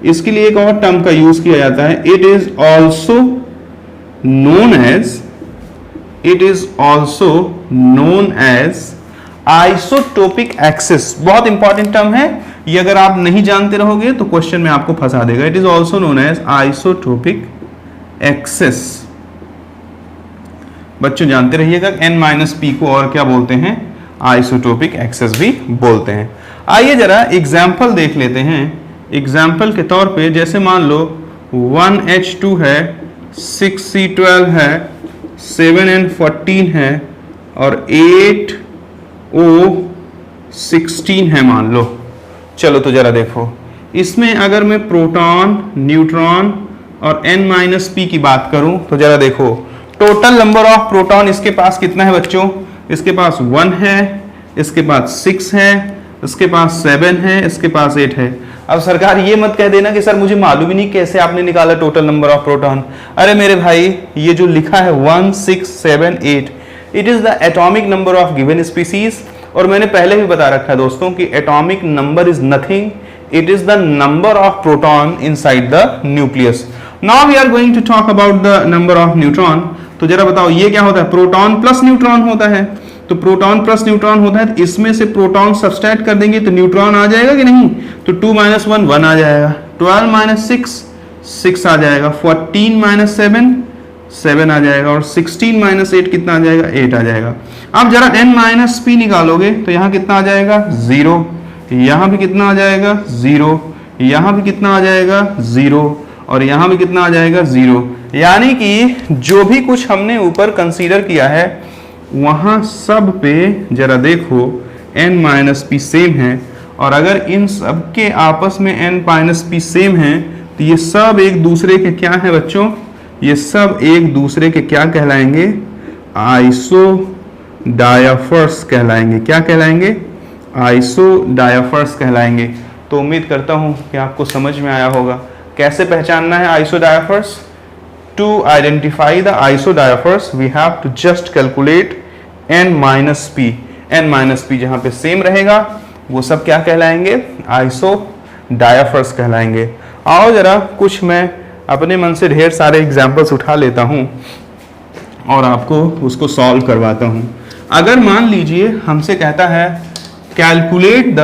इसके लिए एक और टर्म का यूज किया जाता है। It is also known as isotopic axis. बहुत इंपॉर्टेंट टर्म है ये, अगर आप नहीं जानते रहोगे तो क्वेश्चन में आपको फंसा देगा। It is also known as isotopic axis. बच्चों जानते रहिएगा n-p को और क्या बोलते हैं, आइसोटोपिक एक्सिस भी बोलते हैं। आइए जरा एग्जाम्पल देख लेते हैं। एग्जाम्पल के तौर पे जैसे मान लो 1H2 है, 6C12 है, 7N14 है और 8O16 है मान लो। चलो तो जरा देखो, इसमें अगर मैं प्रोटॉन, न्यूट्रॉन और n-p की बात करूं तो जरा देखो, टोटल नंबर ऑफ प्रोटॉन इसके पास कितना है बच्चों? इसके पास 1 है, इसके पास 6 है, इसके पास 7 है, इसके पास 8 है। अब सरकार ये मत कह देना कि सर मुझे मालूम ही नहीं कैसे आपने निकाला टोटल नंबर ऑफ प्रोटॉन। अरे मेरे भाई, ये जो लिखा है 1, 6, 7, 8, it is the atomic number of given species. और मैंने पहले भी बता रखा है दोस्तों कि atomic number is nothing, it is the number of proton inside the nucleus. Now we are going to talk about the number of neutron. तो जरा बताओ ये क्या होता है? प्रोटॉन प्लस न्यूट्रॉन होता है। तो प्रोटॉन प्लस न्यूट्रॉन होता है, तो इसमें से प्रोटॉन सब्सट्रैक्ट कर देंगे तो न्यूट्रॉन आ जाएगा कि नहीं? तो 2 - 1 1 आ जाएगा, 12 - 6 6 आ जाएगा, 14 - 7 7 आ जाएगा और 16 - 8 कितना आ जाएगा? 8 आ जाएगा। अब जरा n-p निकालोगे तो यहाँ कितना आ जाएगा? 0। यहाँ भी कितना आ जाएगा? 0। यहाँ भी कितना आ जाएगा? 0। और यहाँ भी कितना आ जाएगा? 0। यानी कि जो भी कुछ हमने ऊपर कंसीडर किया है वहाँ सब पे जरा देखो n-p सेम है। और अगर इन सब के आपस में n-p सेम है तो ये सब एक दूसरे के क्या है बच्चों? ये सब एक दूसरे के क्या कहलाएंगे? आइसोडायाफर्स कहलाएंगे। क्या कहलाएंगे? आइसोडायाफर्स कहलाएंगे। तो उम्मीद करता हूँ कि आपको समझ में आया होगा कैसे पहचानना है आइसोडायाफर्स। To identify the isodiaphers, we have to just calculate n-p. n-p जहाँ पे सेम रहेगा वो सब क्या कहलाएंगे? आइसोडायाफर्स कहलाएंगे। आओ जरा कुछ मैं अपने मन से ढेर सारे एग्जाम्पल्स उठा लेता हूँ और आपको उसको सॉल्व करवाता हूँ। अगर मान लीजिए हमसे कहता है कैलकुलेट द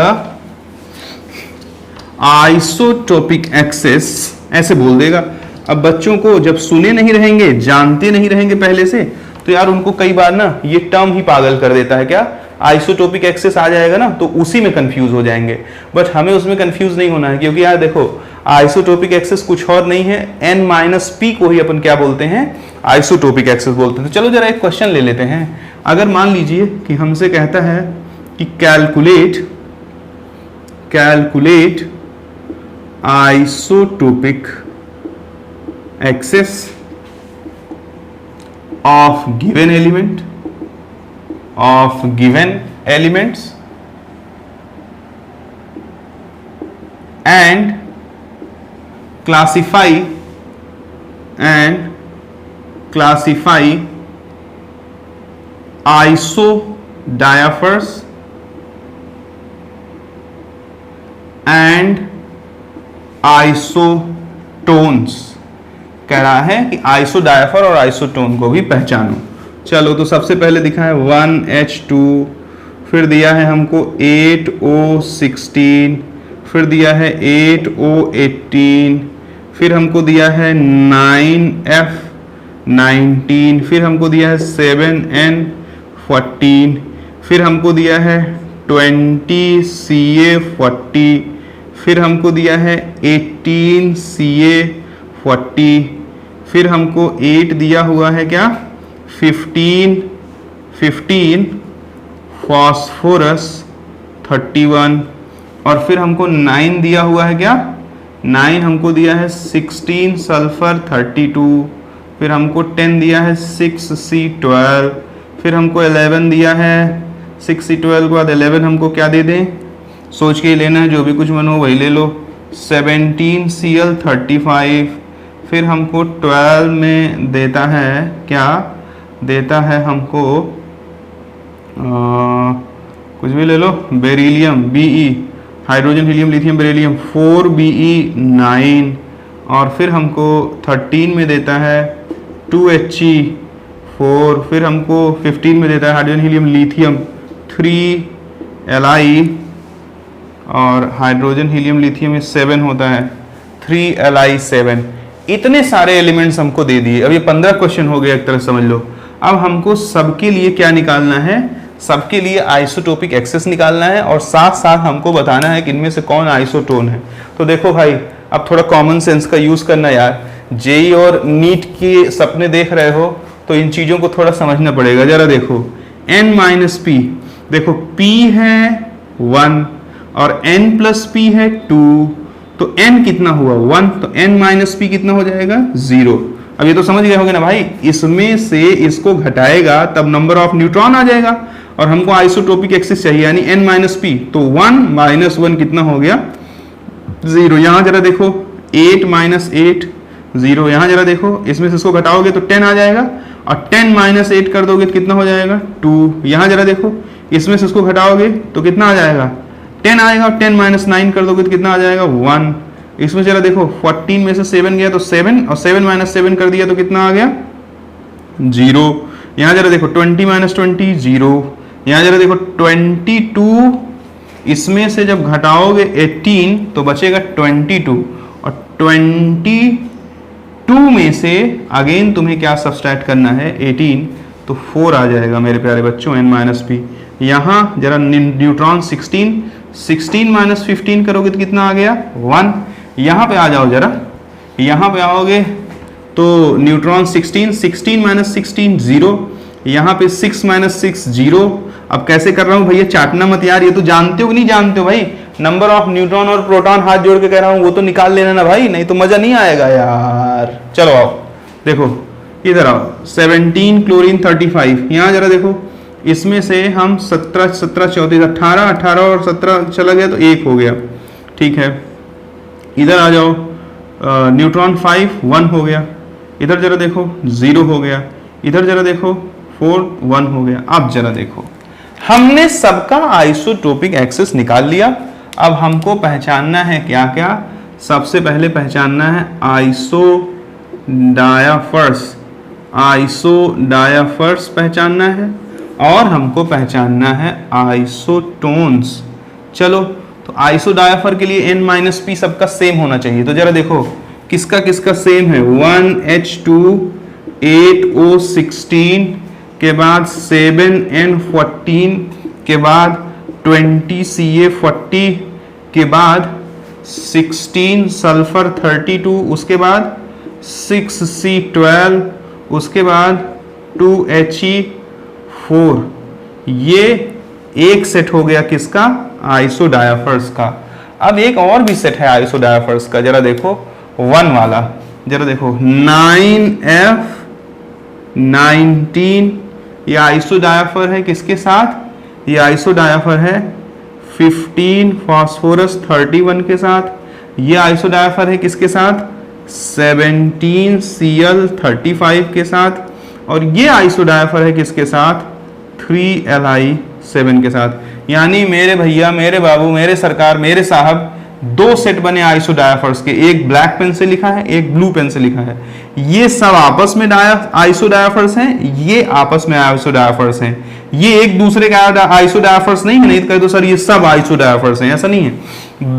आइसोटोपिक एक्सिस, ऐसे बोल देगा। अब बच्चों को जब सुने नहीं रहेंगे, जानते नहीं रहेंगे पहले से, तो यार उनको कई बार ना ये टर्म ही पागल कर देता है। क्या? आइसोटोपिक एक्सिस आ जाएगा ना तो उसी में कंफ्यूज हो जाएंगे। बट हमें उसमें कंफ्यूज नहीं होना है, क्योंकि यार देखो आइसोटोपिक एक्सिस कुछ और नहीं है, n-p को ही अपन क्या बोलते हैं? आइसोटोपिक एक्सिस बोलते हैं। तो चलो जरा एक क्वेश्चन ले लेते हैं। अगर मान लीजिए कि हमसे कहता है कि calculate isotopic axis of given elements and classify isodiaphers and isotones। कह रहा है कि आइसोडायाफर और आइसोटोन को भी पहचानो। चलो तो सबसे पहले दिखा है 1H2, फिर दिया है हमको 8O16, फिर दिया है 8O18, फिर हमको दिया है 9F19, फिर हमको दिया है 7N14, फिर हमको दिया है 20CA40, फिर हमको दिया है 18CA40, फिर हमको 8 दिया हुआ है क्या 15 फास्फोरस 31, और फिर हमको 9 दिया हुआ है क्या 9 हमको दिया है 16 सल्फर 32, फिर हमको 10 दिया है 6C12, फिर हमको 11 दिया है 6C12 के बाद 11 हमको क्या दे दें, सोच के ही लेना है, जो भी कुछ मन हो वही ले लो, 17Cl35, फिर हमको 12 में देता है क्या, देता है हमको कुछ भी ले लो, beryllium Be, hydrogen helium lithium beryllium 4Be9, और फिर हमको 13 में देता है 2He4, फिर हमको 15 में देता है हाइड्रोजन हीलियम लिथियम 3Li, और हाइड्रोजन हीलियम लिथियम 7 होता है 3Li7। इतने सारे एलिमेंट्स हमको दे दिए। अब ये 15 क्वेश्चन हो गए एक तरह समझ लो। अब हमको सबके लिए क्या निकालना है, सबके लिए आइसोटोपिक एक्सेस निकालना है, और साथ साथ हमको बताना है कि इनमें से कौन आइसोटोन है। तो देखो भाई, अब थोड़ा कॉमन सेंस का यूज करना यार, जेई और नीट के सपने देख रहे हो तो इन चीजों को थोड़ा समझना पड़ेगा। जरा देखो n-p, देखो p है 1 और n+p है 2, तो n कितना हुआ 1, तो n-p कितना हो जाएगा 0। अब ये तो समझ गए होंगे ना भाई, इसमें से इसको घटाएगा तब नंबर ऑफ न्यूट्रॉन आ जाएगा, और हमको आइसोटोपिक एक्सिस चाहिए यानी n-p, तो 1 - 1 कितना हो गया 0। यहां जरा देखो 8 - 8 0, यहां जरा देखो इसमें से इसको घटाओगे तो 10 आ जाएगा, और 10 - 8 कर दोगे तो कितना हो जाएगा 2। यहां जरा देखो इसमें से इसको घटाओगे तो कितना आ जाएगा 10 आएगा, और 10 - 9 कर दोगे तो कितना आ जाएगा 1। इसमें जरा देखो 14 में से 7 गया तो 7, और 7 - 7 कर दिया तो कितना आ गया 0। यहां जरा देखो 20 - 20 0, यहां जरा देखो 22, इसमें से जब घटाओगे 18 तो बचेगा 22, और 22 में से अगेन तुम्हें क्या सब्सट्रैक्ट करना है 18, तो 4 आ जाएगा मेरे प्यारे बच्चों n-p। यहां जरा न्यूट्रॉन 16 - 15 करोगे तो कितना आ गया 1। यहां पे आ जाओ जरा, यहां पे आओगे तो न्यूट्रॉन 16 - 16 0, यहां पे 6 - 6 0। अब कैसे कर रहा हूं भैया, चाटना मत यार, ये तो जानते हो कि नहीं जानते हो भाई, नंबर ऑफ न्यूट्रॉन और प्रोटॉन हाथ जोड़ के कह रहा हूं, वो तो निकाल लेना ना भाई, नहीं तो मजा नहीं आएगा यार। चलो आओ देखो इधर आओ, 17 क्लोरीन 35, यहां जरा देखो इसमें से हम 17 17 34 18 18 और 17 चला गया तो 1 हो गया, ठीक है। इधर आ जाओ, न्यूट्रॉन 5 1 हो गया, इधर जरा देखो 0 हो गया, इधर जरा देखो 4 1 हो गया। अब जरा देखो हमने सबका आइसोटोपिक एक्सेस निकाल लिया। अब हमको पहचानना है क्या क्या, सबसे पहले पहचानना है आइसोडायाफर्स पहचानना है, और हमको पहचानना है आइसोटोन्स। चलो तो आइसोडायाफर के लिए n-p सबका सेम होना चाहिए। तो जरा देखो किसका किसका सेम है, 1H2 8O16 के बाद 7N14 के बाद 20Ca40 के बाद 16 सल्फर 32, उसके बाद 6C12, उसके बाद 2He4। ये एक सेट हो गया किसका, आइसोडायाफर्स का। अब एक और भी सेट है आइसोडायाफर्स का, जरा देखो 1 वाला, जरा देखो 9F19, ये आइसोडायाफर है किसके साथ, ये आइसोडायाफर है 15 फास्फोरस 31 के साथ। ये आइसोडायाफर है किसके साथ, 17Cl35 के साथ। और ये आइसोडायाफर है किसके साथ, 3Li7 के साथ। यानी मेरे भैया, मेरे बाबू, मेरे सरकार, मेरे साहब, 2 सेट बने आइसोडायाफर्स के, एक ब्लैक पेन से लिखा है, एक ब्लू पेन से लिखा है। ये सब आपस में आइसोडायाफर्स हैं, ये आपस में आइसोडायाफर्स हैं। ये एक दूसरे का आइसोडायफर्स नहीं है, नहीं कहे तो सर ये सब आइसोडायफर्स हैं, ऐसा नहीं है।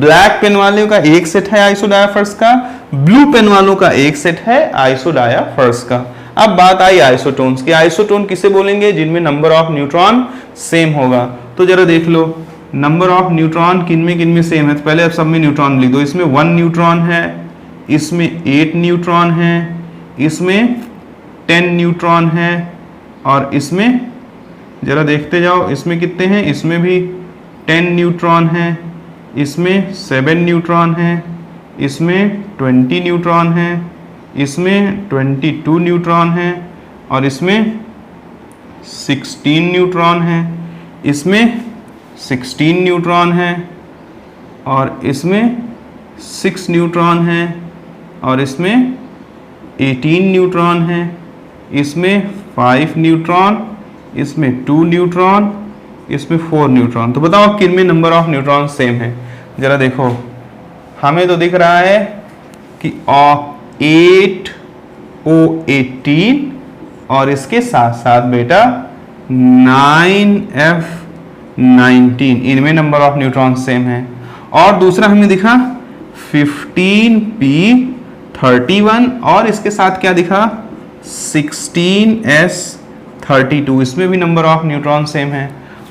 ब्लैक पेन वालों का एक सेट है आइसोडायफर्स का, ब्लू पेन वालों का एक सेट है आइसोडायफर्स का। अब बात आई आइसोटोन्स की। आइसोटोन किसे बोलेंगे? जिनमें नंबर ऑफ न्यूट्रॉन सेम होगा। तो जरा देख लो नंबर ऑफ न्यूट्रॉन किन में सेम है। तो पहले अब सब में न्यूट्रॉन लिख दो। इसमें 1 न्यूट्रॉन है, इसमें 8 न्यूट्रॉन है, इसमें 10 न्यूट्रॉन है, और इसमें जरा देखते जाओ इसमें कितने हैं। इसमें भी 10 न्यूट्रॉन है, इसमें 7 न्यूट्रॉन है, इसमें 20 न्यूट्रॉन है, इसमें 22 न्यूट्रॉन है, और इसमें 16 न्यूट्रॉन है, इसमें 16 न्यूट्रॉन है, और इसमें 6 न्यूट्रॉन है, और इसमें 18 न्यूट्रॉन है, इसमें 5 न्यूट्रॉन, इसमें 2 न्यूट्रॉन, इसमें 4 न्यूट्रॉन। तो बताओ किन में नंबर ऑफ न्यूट्रॉन सेम है? जरा देखो हमें तो दिख रहा है कि 8O18 और इसके साथ साथ बेटा 9F19, इनमें नंबर ऑफ न्यूट्रॉन सेम है। और दूसरा हमें दिखा 15P31 और इसके साथ क्या दिखा 16S32, इसमें भी नंबर ऑफ न्यूट्रॉन सेम है।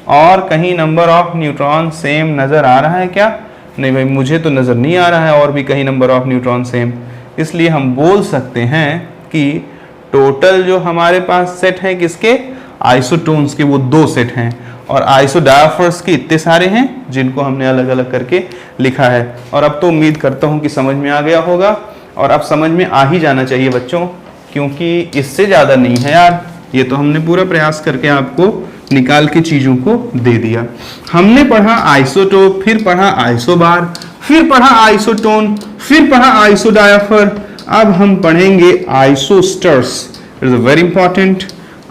और कहीं नंबर ऑफ न्यूट्रॉन सेम नजर आ रहा है क्या? नहीं भाई, मुझे तो नजर नहीं आ रहा है और भी कहीं नंबर ऑफ न्यूट्रॉन सेम। इसलिए हम बोल सकते हैं कि टोटल जो हमारे पास सेट है किसके? आइसोटोन्स के, वो 2 सेट हैं। और आइसोडायफर्स के इतने सारे हैं जिनको हमने अलग अलग करके लिखा है। और अब तो उम्मीद करता हूं कि समझ में आ गया होगा, और अब समझ में आ ही जाना चाहिए बच्चों, क्योंकि इससे ज़्यादा नहीं है यार। ये तो हमने पूरा प्रयास करके आपको निकाल के चीज़ों को दे दिया। हमने पढ़ा आइसोटोप, फिर पढ़ा आइसोबार, फिर पढ़ा आइसोटोन, फिर पढ़ा आइसोडायफर। अब हम पढ़ेंगे isosteres. It is very important.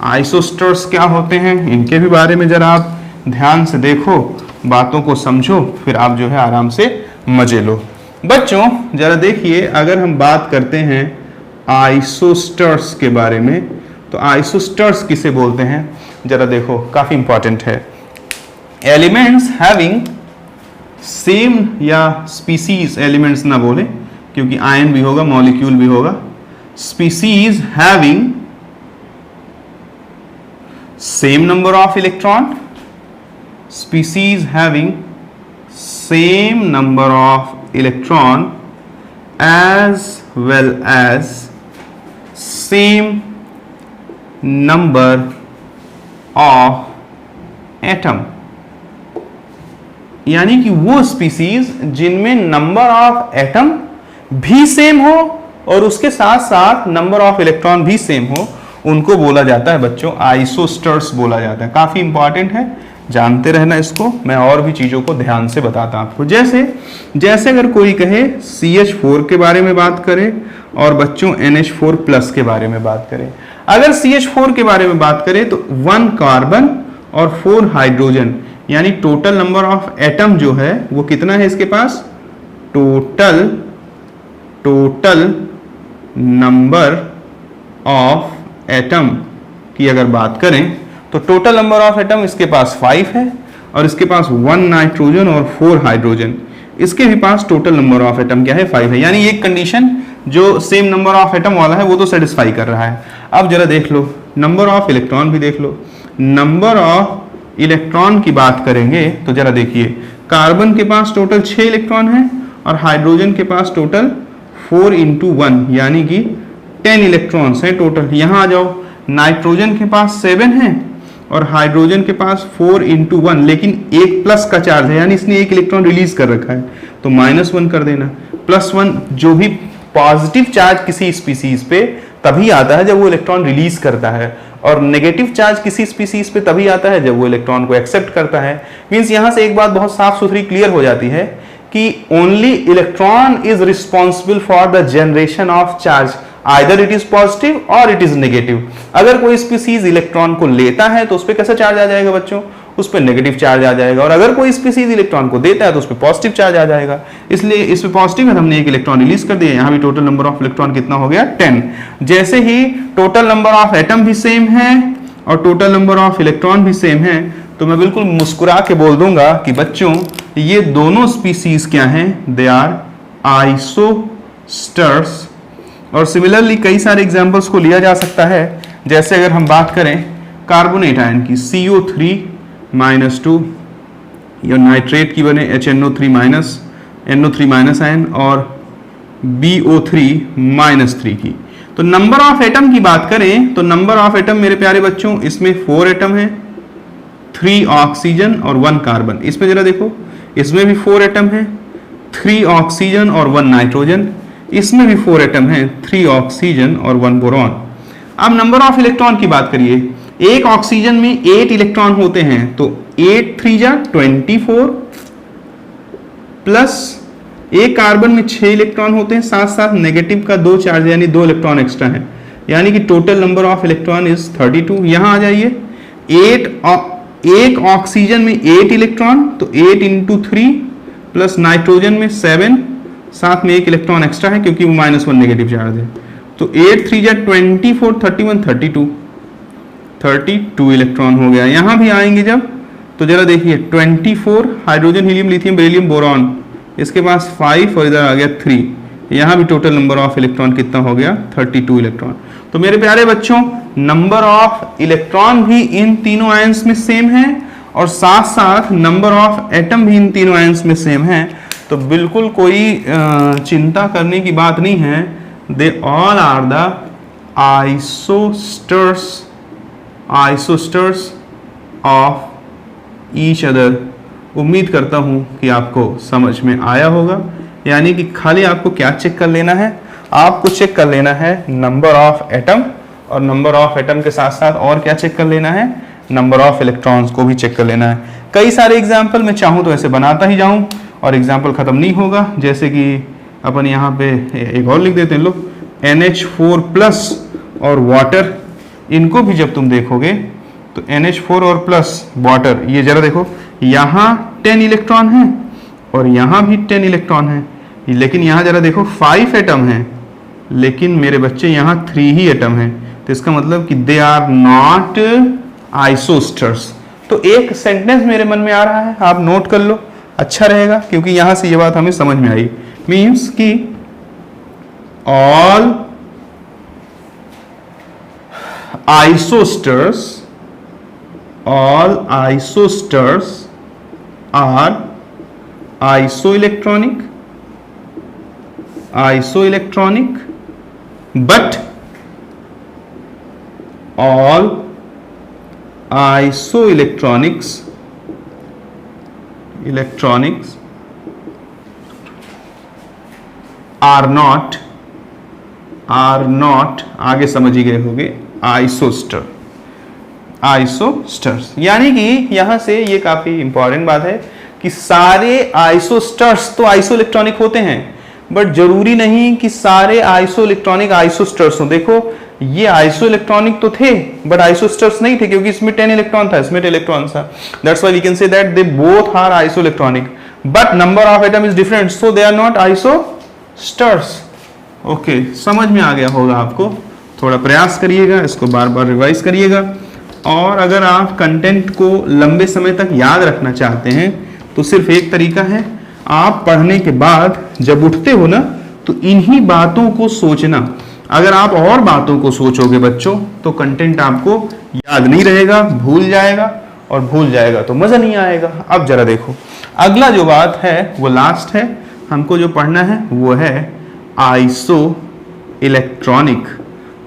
Isosteres क्या होते हैं, इनके भी बारे में जरा आप ध्यान से देखो, बातों को समझो, फिर आप जो है आराम से मजे लो। बच्चों जरा देखिए, अगर हम बात करते हैं आइसोस्टर्स के बारे में, तो आइसोस्टर्स किसे बोलते हैं? जरा देखो, काफी इंपॉर्टेंट है। एलिमेंट्स हैविंग सेम, या स्पीसीज एलिमेंट्स ना बोले क्योंकि आयन भी होगा, मॉलिक्यूल भी होगा। Species having same number of electron, species having same number of electron as well as same number of atom, यानी कि वो स्पीसीज जिनमें नंबर ऑफ एटम भी सेम हो और उसके साथ साथ नंबर ऑफ इलेक्ट्रॉन भी सेम हो, उनको बोला जाता है बच्चों आइसोस्टर्स बोला जाता है। काफी इंपॉर्टेंट है, जानते रहना इसको। मैं और भी चीजों को ध्यान से बताता हूं आपको। जैसे अगर कोई कहे CH4 के बारे में बात करे और बच्चों NH4+ के बारे में बात करें। अगर CH4 के बारे में बात करें तो 1 कार्बन और 4 हाइड्रोजन, यानी टोटल नंबर ऑफ एटम जो है वो कितना है इसके पास? टोटल नंबर ऑफ एटम की अगर बात करें तो टोटल नंबर ऑफ एटम इसके पास 5 है, और इसके पास 1 नाइट्रोजन और 4 हाइड्रोजन। इसके भी पास टोटल नंबर ऑफ एटम क्या है? 5 है। यानी एक कंडीशन जो सेम नंबर ऑफ एटम वाला है वो तो सेटिस्फाई कर रहा है। अब जरा देख लो नंबर ऑफ इलेक्ट्रॉन भी देख लो। नंबर ऑफ इलेक्ट्रॉन की बात करेंगे तो जरा देखिए, कार्बन के पास टोटल 6 इलेक्ट्रॉन है और हाइड्रोजन के पास टोटल 4 × 1 यानी कि 10 इलेक्ट्रॉन्स हैं टोटल। यहां आ जाओ, नाइट्रोजन के पास 7 है और हाइड्रोजन के पास 4 × 1, लेकिन एक प्लस का चार्ज है, यानी इसने एक इलेक्ट्रॉन रिलीज कर रखा है, तो -1 कर देना। +1, जो भी पॉजिटिव चार्ज किसी स्पीसीज पे तभी आता है जब वो इलेक्ट्रॉन रिलीज करता है, और नेगेटिव चार्ज किसी स्पीसीज पे तभी आता है जब वो इलेक्ट्रॉन को एक्सेप्ट करता है। मींस यहां से एक बात बहुत साफ सुथरी क्लियर हो जाती है कि only electron is responsible for the generation of charge, either it is positive और इट इज नेगेटिव। अगर कोई स्पीसीज इलेक्ट्रॉन को लेता है तो उस पर कैसा चार्ज आ जाएगा बच्चों? उस पर नेगेटिव चार्ज आ जाएगा। और अगर कोई स्पीसीज इलेक्ट्रॉन को देता है तो उस पर पॉजिटिव चार्ज आ जाएगा। इसलिए इस पे पॉजिटिव है, हमने एक इलेक्ट्रॉन रिलीज कर दिया। यहाँ भी टोटल नंबर ऑफ इलेक्ट्रॉन कितना हो गया? 10। जैसे ही टोटल नंबर ऑफ एटम भी सेम है और टोटल नंबर ऑफ इलेक्ट्रॉन भी सेम है, तो मैं बिल्कुल मुस्कुरा के बोल दूंगा कि बच्चों ये दोनों स्पीसीज क्या हैं, दे आर आइसोस्टर्स। और सिमिलरली कई सारे एग्जांपल्स को लिया जा सकता है, जैसे अगर हम बात करें कार्बोनेट आयन की CO3-2 या नाइट्रेट की बने NO3- आयन और BO3-3 की। तो नंबर ऑफ एटम की बात करें तो नंबर ऑफ एटम मेरे प्यारे बच्चों इसमें 4 एटम है, 3 ऑक्सीजन और 1 कार्बन। इसमें जरा देखो, इसमें भी 4 एटम है, 3 ऑक्सीजन और 1 नाइट्रोजन। इसमें भी 4 एटम है, 3 ऑक्सीजन और 1 बोरॉन। अब नंबर ऑफ इलेक्ट्रॉन की बात करिए, एक ऑक्सीजन में 8 इलेक्ट्रॉन होते हैं, तो 8 3 जा 24 प्लस एक कार्बन में 6 इलेक्ट्रॉन होते हैं, साथ साथ नेगेटिव का 2 चार्ज यानी 2 इलेक्ट्रॉन एक्स्ट्रा है, यानी कि total number of electron is 32। यहां आ जाइए, एक ऑक्सीजन में 8 इलेक्ट्रॉन, तो 8 इंटू 3 प्लस नाइट्रोजन में 7, साथ में एक इलेक्ट्रॉन एक्स्ट्रा है क्योंकि वो -1 नेगेटिव चार्ज है, तो 8 3 जा 24 31 32 इलेक्ट्रॉन हो गया। यहां भी आएंगे जब, तो जरा देखिए 24 hydrogen helium lithium beryllium boron, इसके पास 5 और इधर आ गया 3, यहां भी टोटल नंबर ऑफ इलेक्ट्रॉन कितना हो गया, 32 इलेक्ट्रॉन। तो मेरे प्यारे बच्चों नंबर ऑफ इलेक्ट्रॉन भी इन तीनों आयंस में सेम है और साथ साथ नंबर ऑफ एटम भी इन तीनों आयंस में सेम है, तो बिल्कुल कोई चिंता करने की बात नहीं है। They all are the isosteres of each other. उम्मीद करता हूं कि आपको समझ में आया होगा, यानी कि खाली आपको क्या चेक कर लेना है, आपको चेक कर लेना है नंबर ऑफ एटम, और नंबर ऑफ एटम के साथ साथ और क्या चेक कर लेना है, नंबर ऑफ इलेक्ट्रॉन्स को भी चेक कर लेना है। कई सारे एग्जाम्पल मैं चाहूँ तो ऐसे बनाता ही जाऊँ और एग्जाम्पल खत्म नहीं होगा। जैसे कि अपन यहाँ पे एक और लिख देते हैं लोग, NH4+ और वाटर, इनको भी जब तुम देखोगे तो NH4 और प्लस वाटर, ये जरा देखो यहाँ 10 इलेक्ट्रॉन है और यहाँ भी 10 इलेक्ट्रॉन है, लेकिन यहाँ जरा देखो 5 एटम है, लेकिन मेरे बच्चे यहाँ 3 ही एटम है, तो इसका मतलब कि दे आर नॉट आइसोस्टर्स। तो एक सेंटेंस मेरे मन में आ रहा है, आप नोट कर लो, अच्छा रहेगा, क्योंकि यहां से ये बात हमें समझ में आई। मीन्स कि all isosteres are isoelectronic, but all isoelectronics are not, आगे समझ ही गए होंगे, आइसोस्टर्स। यानी कि यहां से ये काफी इंपॉर्टेंट बात है कि सारे आइसोस्टर्स तो आइसोइलेक्ट्रॉनिक होते हैं, बट जरूरी नहीं कि सारे आइसोइलेक्ट्रॉनिक आइसोस्टर्स हो। देखो ये आइसोइलेक्ट्रॉनिक तो थे बट आइसोस्टर्स नहीं थे, क्योंकि इसमें 10 इलेक्ट्रॉन था, इसमें 10 इलेक्ट्रॉन था। That's why we can say that they both are isoelectronic, but number of atom is different, so they are not isosteres. Okay, समझ में आ गया होगा आपको। थोड़ा प्रयास करिएगा, इसको बार बार रिवाइज करिएगा, और अगर आप कंटेंट को लंबे समय तक याद रखना चाहते हैं तो सिर्फ एक तरीका है, आप पढ़ने के बाद जब उठते हो ना तो इन्हीं बातों को सोचना। अगर आप और बातों को सोचोगे बच्चों तो कंटेंट आपको याद नहीं रहेगा, भूल जाएगा, और भूल जाएगा तो मजा नहीं आएगा। अब जरा देखो, अगला जो बात है वो लास्ट है, हमको जो पढ़ना है वो है आइसो इलेक्ट्रॉनिक।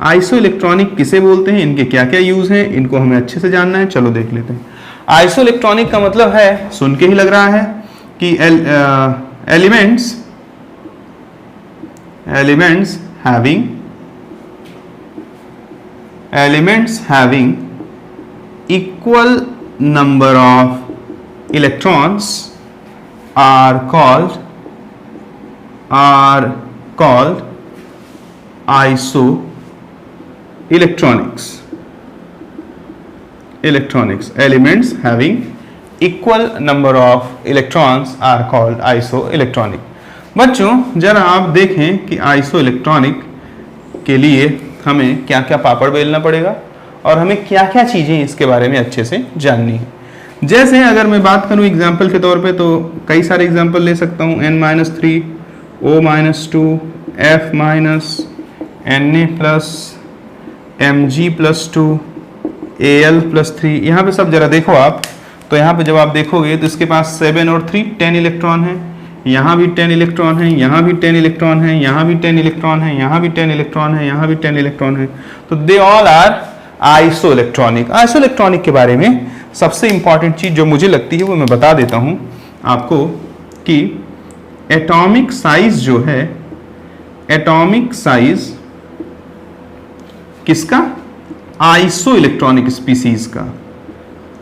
आइसो इलेक्ट्रॉनिक किसे बोलते हैं, इनके क्या क्या यूज हैं, इनको हमें अच्छे से जानना है। चलो देख लेते हैं। आइसो इलेक्ट्रॉनिक का मतलब है, सुन के ही लग रहा है कि elements having equal number of electrons are called isoelectronics. Elements having equal number of electrons are called isoelectronic. बच्चों जरा आप देखें कि आइसोइलेक्ट्रॉनिक के लिए हमें क्या क्या पापड़ बेलना पड़ेगा और हमें क्या क्या चीज़ें इसके बारे में अच्छे से जाननी है। जैसे अगर मैं बात करूं एग्जाम्पल के तौर पे तो कई सारे एग्जाम्पल ले सकता हूं, N-3, O-2, F- Na+, Mg+2, Al+3। यहाँ पे सब जरा देखो आप, तो यहाँ पे जब आप देखोगे तो इसके पास 7 और 3 10 इलेक्ट्रॉन है, यहाँ भी 10 इलेक्ट्रॉन है, यहाँ भी 10 इलेक्ट्रॉन है, यहाँ भी 10 इलेक्ट्रॉन है, यहाँ भी 10 इलेक्ट्रॉन है, यहाँ भी 10 इलेक्ट्रॉन है। तो they all are isoelectronic. Isoelectronic के बारे में सबसे इंपॉर्टेंट चीज जो मुझे लगती है वो मैं बता देता हूँ आपको कि एटॉमिक साइज जो है, एटॉमिक साइज किसका? आइसो इलेक्ट्रॉनिक स्पीसीज का।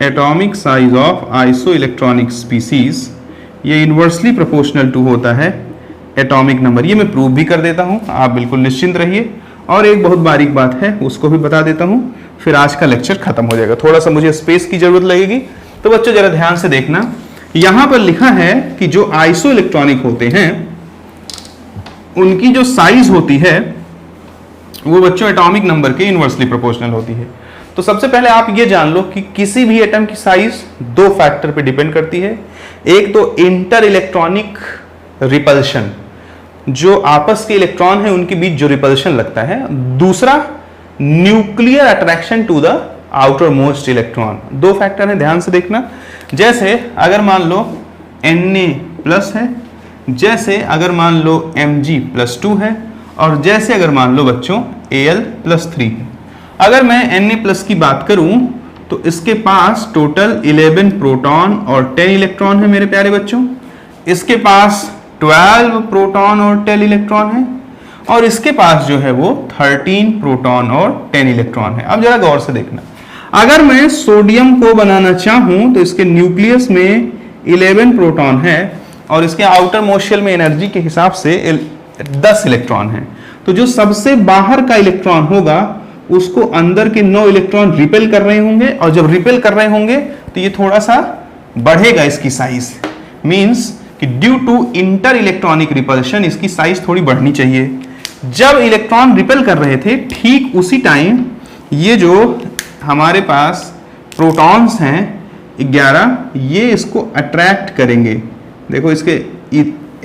Atomic size of iso electronic species ये इनवर्सली प्रोपोर्शनल टू होता है एटॉमिक नंबर। ये मैं प्रूव भी कर देता हूं, आप बिल्कुल निश्चिंत रहिए। और एक बहुत बारीक बात है उसको भी बता देता हूं, फिर आज का लेक्चर खत्म हो जाएगा। थोड़ा सा मुझे स्पेस की जरूरत लगेगी, तो बच्चों जरा ध्यान से देखना। यहां पर लिखा है कि जो आइसो इलेक्ट्रॉनिक होते हैं उनकी जो साइज होती है वो बच्चों एटॉमिक नंबर के इनवर्सली प्रोपोर्शनल होती है। तो सबसे पहले आप ये जान लो कि किसी भी एटम की साइज दो फैक्टर पे डिपेंड करती है। एक तो इंटर इलेक्ट्रॉनिक रिपल्शन, जो आपस के इलेक्ट्रॉन है उनके बीच जो रिपल्शन लगता है। दूसरा nuclear attraction to the outer most electron. दो फैक्टर है, ध्यान से देखना। जैसे अगर मान लो Na+ है, जैसे अगर मान लो Mg+2 है, और जैसे अगर मान लो बच्चों Al+3 है। अगर मैं Na+ की बात करूं तो इसके पास टोटल 11 प्रोटॉन और 10 इलेक्ट्रॉन है मेरे प्यारे बच्चों। इसके पास 12 प्रोटॉन और 10 इलेक्ट्रॉन है, और इसके पास जो है वो 13 प्रोटॉन और 10 इलेक्ट्रॉन है। अब जरा गौर से देखना, अगर मैं सोडियम को बनाना चाहूं तो इसके न्यूक्लियस में 11 प्रोटॉन है और इसके आउटर मोस्ट शेल में एनर्जी के हिसाब से 10 इलेक्ट्रॉन है। तो जो सबसे बाहर का इलेक्ट्रॉन होगा उसको अंदर के 9 इलेक्ट्रॉन रिपेल कर रहे होंगे, और जब रिपेल कर रहे होंगे तो ये थोड़ा सा बढ़ेगा इसकी साइज। मींस कि due to inter electronic repulsion इसकी साइज थोड़ी बढ़नी चाहिए। जब इलेक्ट्रॉन रिपेल कर रहे थे ठीक उसी टाइम ये जो हमारे पास प्रोटॉन्स हैं 11, ये इसको अट्रैक्ट करेंगे। देखो इसके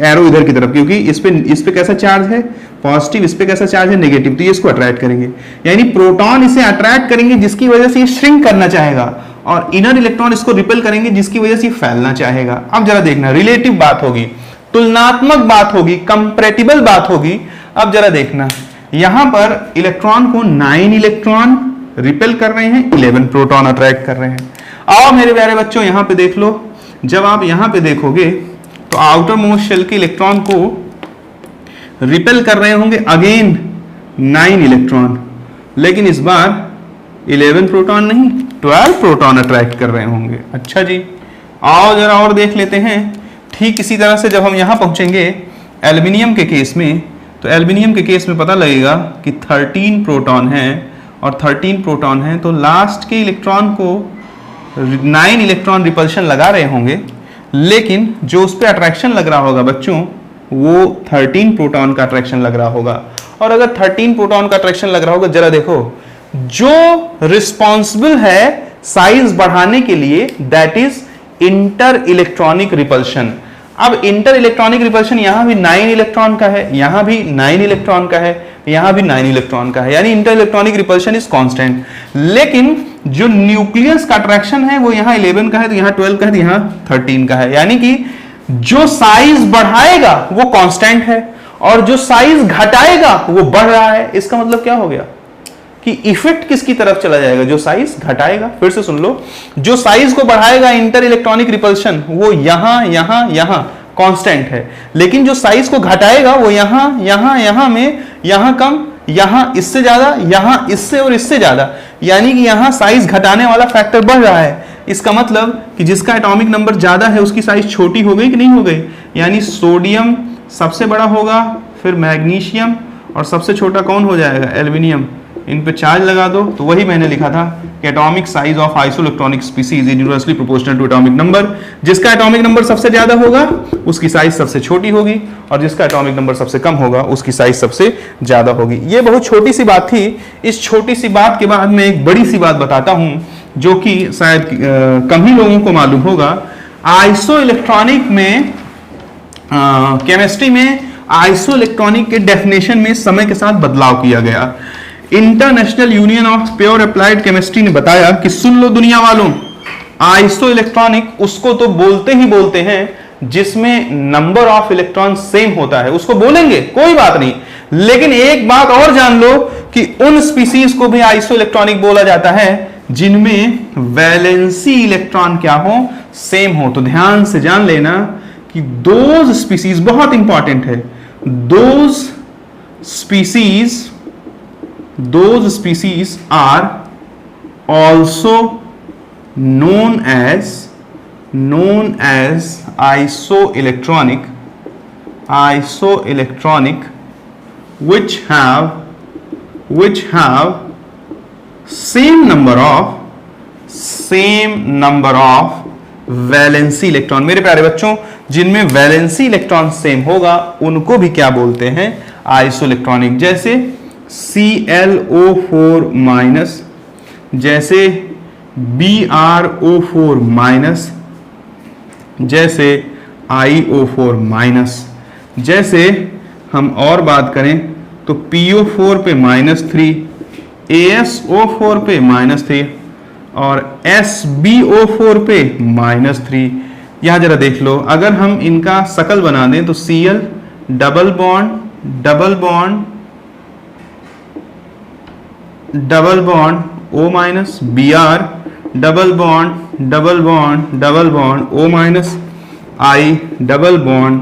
एरो इधर की तरफ, क्योंकि इस पे कैसा चार्ज है? पॉजिटिव। इस पे कैसा चार्ज है? नेगेटिव। तो ये इसको अट्रैक्ट करेंगे, यानी प्रोटॉन इसे अट्रैक्ट करेंगे जिसकी वजह से ये श्रिंक करना चाहेगा, और इनर इलेक्ट्रॉन इसको रिपेल करेंगे जिसकी वजह से ये फैलना चाहेगा। अब जरा देखना, रिलेटिव बात होगी, तुलनात्मक बात होगी, कंपैरेटिबल बात होगी। अब जरा देखना, यहां पर इलेक्ट्रॉन को 9 इलेक्ट्रॉन रिपेल कर रहे हैं, 11 प्रोटॉन अट्रैक्ट कर रहे हैं। आओ मेरे प्यारे बच्चों यहां पे देख लो, जब आप यहां पे देखोगे तो आउटर मोस्ट शेल के इलेक्ट्रॉन को रिपेल कर रहे होंगे अगेन 9 इलेक्ट्रॉन, लेकिन इस बार 11 प्रोटॉन नहीं 12 प्रोटॉन अट्रैक्ट कर रहे होंगे। अच्छा जी, आओ जरा और देख लेते हैं। ठीक इसी तरह से जब हम यहां पहुंचेंगे एल्युमिनियम के केस में, तो एल्युमिनियम के केस में पता लगेगा कि 13 प्रोटॉन है, और 13 प्रोटॉन है तो लास्ट के इलेक्ट्रॉन को 9 इलेक्ट्रॉन रिपल्शन लगा रहे होंगे, लेकिन जो उस पर अट्रैक्शन लग रहा होगा बच्चों वो 13 प्रोटॉन का अट्रैक्शन लग रहा होगा। और अगर 13 प्रोटॉन का अट्रैक्शन लग रहा होगा, जरा देखो, जो रिस्पॉन्सिबल है साइज बढ़ाने के लिए that is inter electronic repulsion. अब इंटर इलेक्ट्रॉनिक रिपल्शन यहां भी 9 इलेक्ट्रॉन का है, यहां भी 9 इलेक्ट्रॉन का है, यहां भी 9 इलेक्ट्रॉन का है, यानी inter electronic repulsion is constant. लेकिन जो न्यूक्लियस का अट्रैक्शन है वो यहां 11 का है, तो यहां 12 का है, तो यहां 13 का है। यानी कि जो साइज बढ़ाएगा वो कांस्टेंट है, और जो साइज घटाएगा वो बढ़ रहा है। इसका मतलब क्या हो गया कि इफेक्ट किसकी तरफ चला जाएगा? जो साइज घटाएगा। फिर से सुन लो, जो साइज को बढ़ाएगा इंटर इलेक्ट्रॉनिक रिपल्शन वो यहां यहां यहां कांस्टेंट है, लेकिन जो साइज को घटाएगा वो यहां यहां यहां में, यहां कम, यहां इससे ज्यादा, यहां इससे और इससे ज्यादा, यानी कि यहां साइज घटाने वाला फैक्टर बढ़ रहा है। इसका मतलब कि जिसका एटॉमिक नंबर ज्यादा है उसकी साइज छोटी हो गई कि नहीं हो गई? यानी सोडियम सबसे बड़ा होगा, फिर मैग्नीशियम, और सबसे छोटा कौन हो जाएगा? एल्युमिनियम। इन पे चार्ज लगा दो, तो वही मैंने लिखा था कि atomic size of isoelectronic species is inversely proportional to atomic number. जिसका एटॉमिक नंबर सबसे ज्यादा होगा उसकी साइज सबसे छोटी होगी, और जिसका एटॉमिक नंबर सबसे कम होगा उसकी साइज सबसे ज्यादा होगी। ये बहुत छोटी सी बात थी। इस छोटी सी बात के बाद मैं एक बड़ी सी बात बताता हूं जो कि शायद कम ही लोगों को मालूम होगा। आइसोइलेक्ट्रॉनिक में केमिस्ट्री में आइसोइलेक्ट्रॉनिक के डेफिनेशन में समय के साथ बदलाव किया गया। International union of pure applied chemistry ने बताया कि सुन लो दुनिया वालों, आइसोइलेक्ट्रॉनिक उसको तो बोलते ही बोलते हैं जिसमें नंबर ऑफ इलेक्ट्रॉन सेम होता है, उसको बोलेंगे कोई बात नहीं। लेकिन एक बात और जान लो कि उन स्पीसीज को भी आइसोइलेक्ट्रॉनिक बोला जाता है जिनमें वैलेंसी इलेक्ट्रॉन क्या हो, सेम हो। तो ध्यान से जान लेना कि दोज स्पीसीज, बहुत इंपॉर्टेंट है, those species are also known as isoelectronic which have same number of valency electron. मेरे प्यारे बच्चों, जिनमें वैलेंसी इलेक्ट्रॉन सेम होगा उनको भी क्या बोलते हैं, आइसोइलेक्ट्रॉनिक। जैसे ClO4 माइनस, जैसे BrO4 माइनस, जैसे IO4 माइनस। जैसे हम और बात करें तो PO4 पे -3, AsO4 पे -3 और SbO4 पे -3। यहां जरा देख लो, अगर हम इनका शकल बना दें तो Cl double bond O minus, Br double bond O minus, I double bond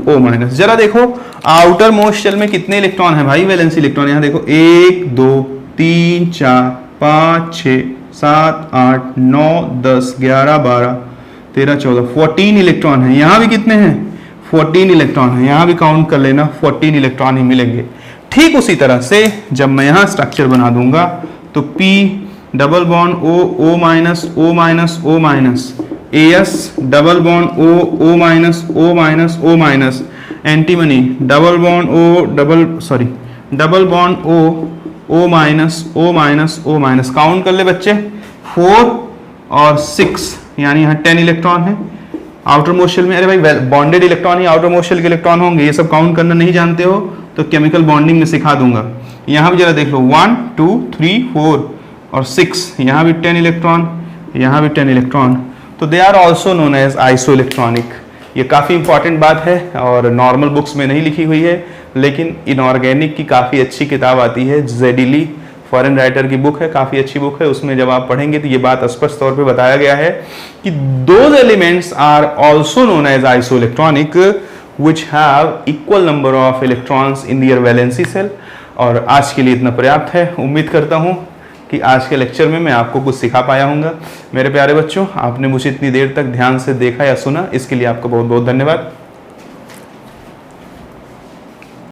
O minus. जरा देखो आउटर मोस्ट शेल में कितने इलेक्ट्रॉन है भाई, वैलेंसी इलेक्ट्रॉन। यहां देखो 1 2 3 4 5 6 7 8 9 10 11 12 13 14 14 इलेक्ट्रॉन है। यहां भी कितने हैं, 14 इलेक्ट्रॉन है। यहां भी काउंट कर लेना, 14 इलेक्ट्रॉन ही मिलेंगे। ठीक उसी तरह से जब मैं यहां स्ट्रक्चर बना दूंगा तो P double bond O minus AS double bond O minus antimony double bond double bond O minus. Count कर ले बच्चे, 4 और 6, यानी यहाँ 10 इलेक्ट्रॉन है आउटर मोस्ट शेल में। अरे भाई बॉन्डेड इलेक्ट्रॉन ही आउटर मोस्ट शेल के इलेक्ट्रॉन होंगे, ये सब काउंट करना नहीं जानते हो तो केमिकल बॉन्डिंग में सिखा दूंगा। यहाँ भी जरा देख लो 1 2 3 4 और 6, यहाँ भी 10 इलेक्ट्रॉन, यहाँ भी 10 इलेक्ट्रॉन। तो they are also known as isoelectronic. ये काफ़ी इंपॉर्टेंट बात है और नॉर्मल बुक्स में नहीं लिखी हुई है, लेकिन इनऑर्गेनिक की काफ़ी अच्छी किताब आती है, जेडिली फॉरेन राइटर की बुक है, काफ़ी अच्छी बुक है। उसमें जब आप पढ़ेंगे तो ये बात स्पष्ट तौर पे बताया गया है कि those elements are also known as isoelectronic which have equal number of electrons in their valency cell। और आज के लिए इतना पर्याप्त है। उम्मीद करता हूँ कि आज के लेक्चर में मैं आपको कुछ सिखा पाया हूँगा। मेरे प्यारे बच्चों, आपने मुझे इतनी देर तक ध्यान से देखा या सुना, इसके लिए आपका बहुत बहुत धन्यवाद।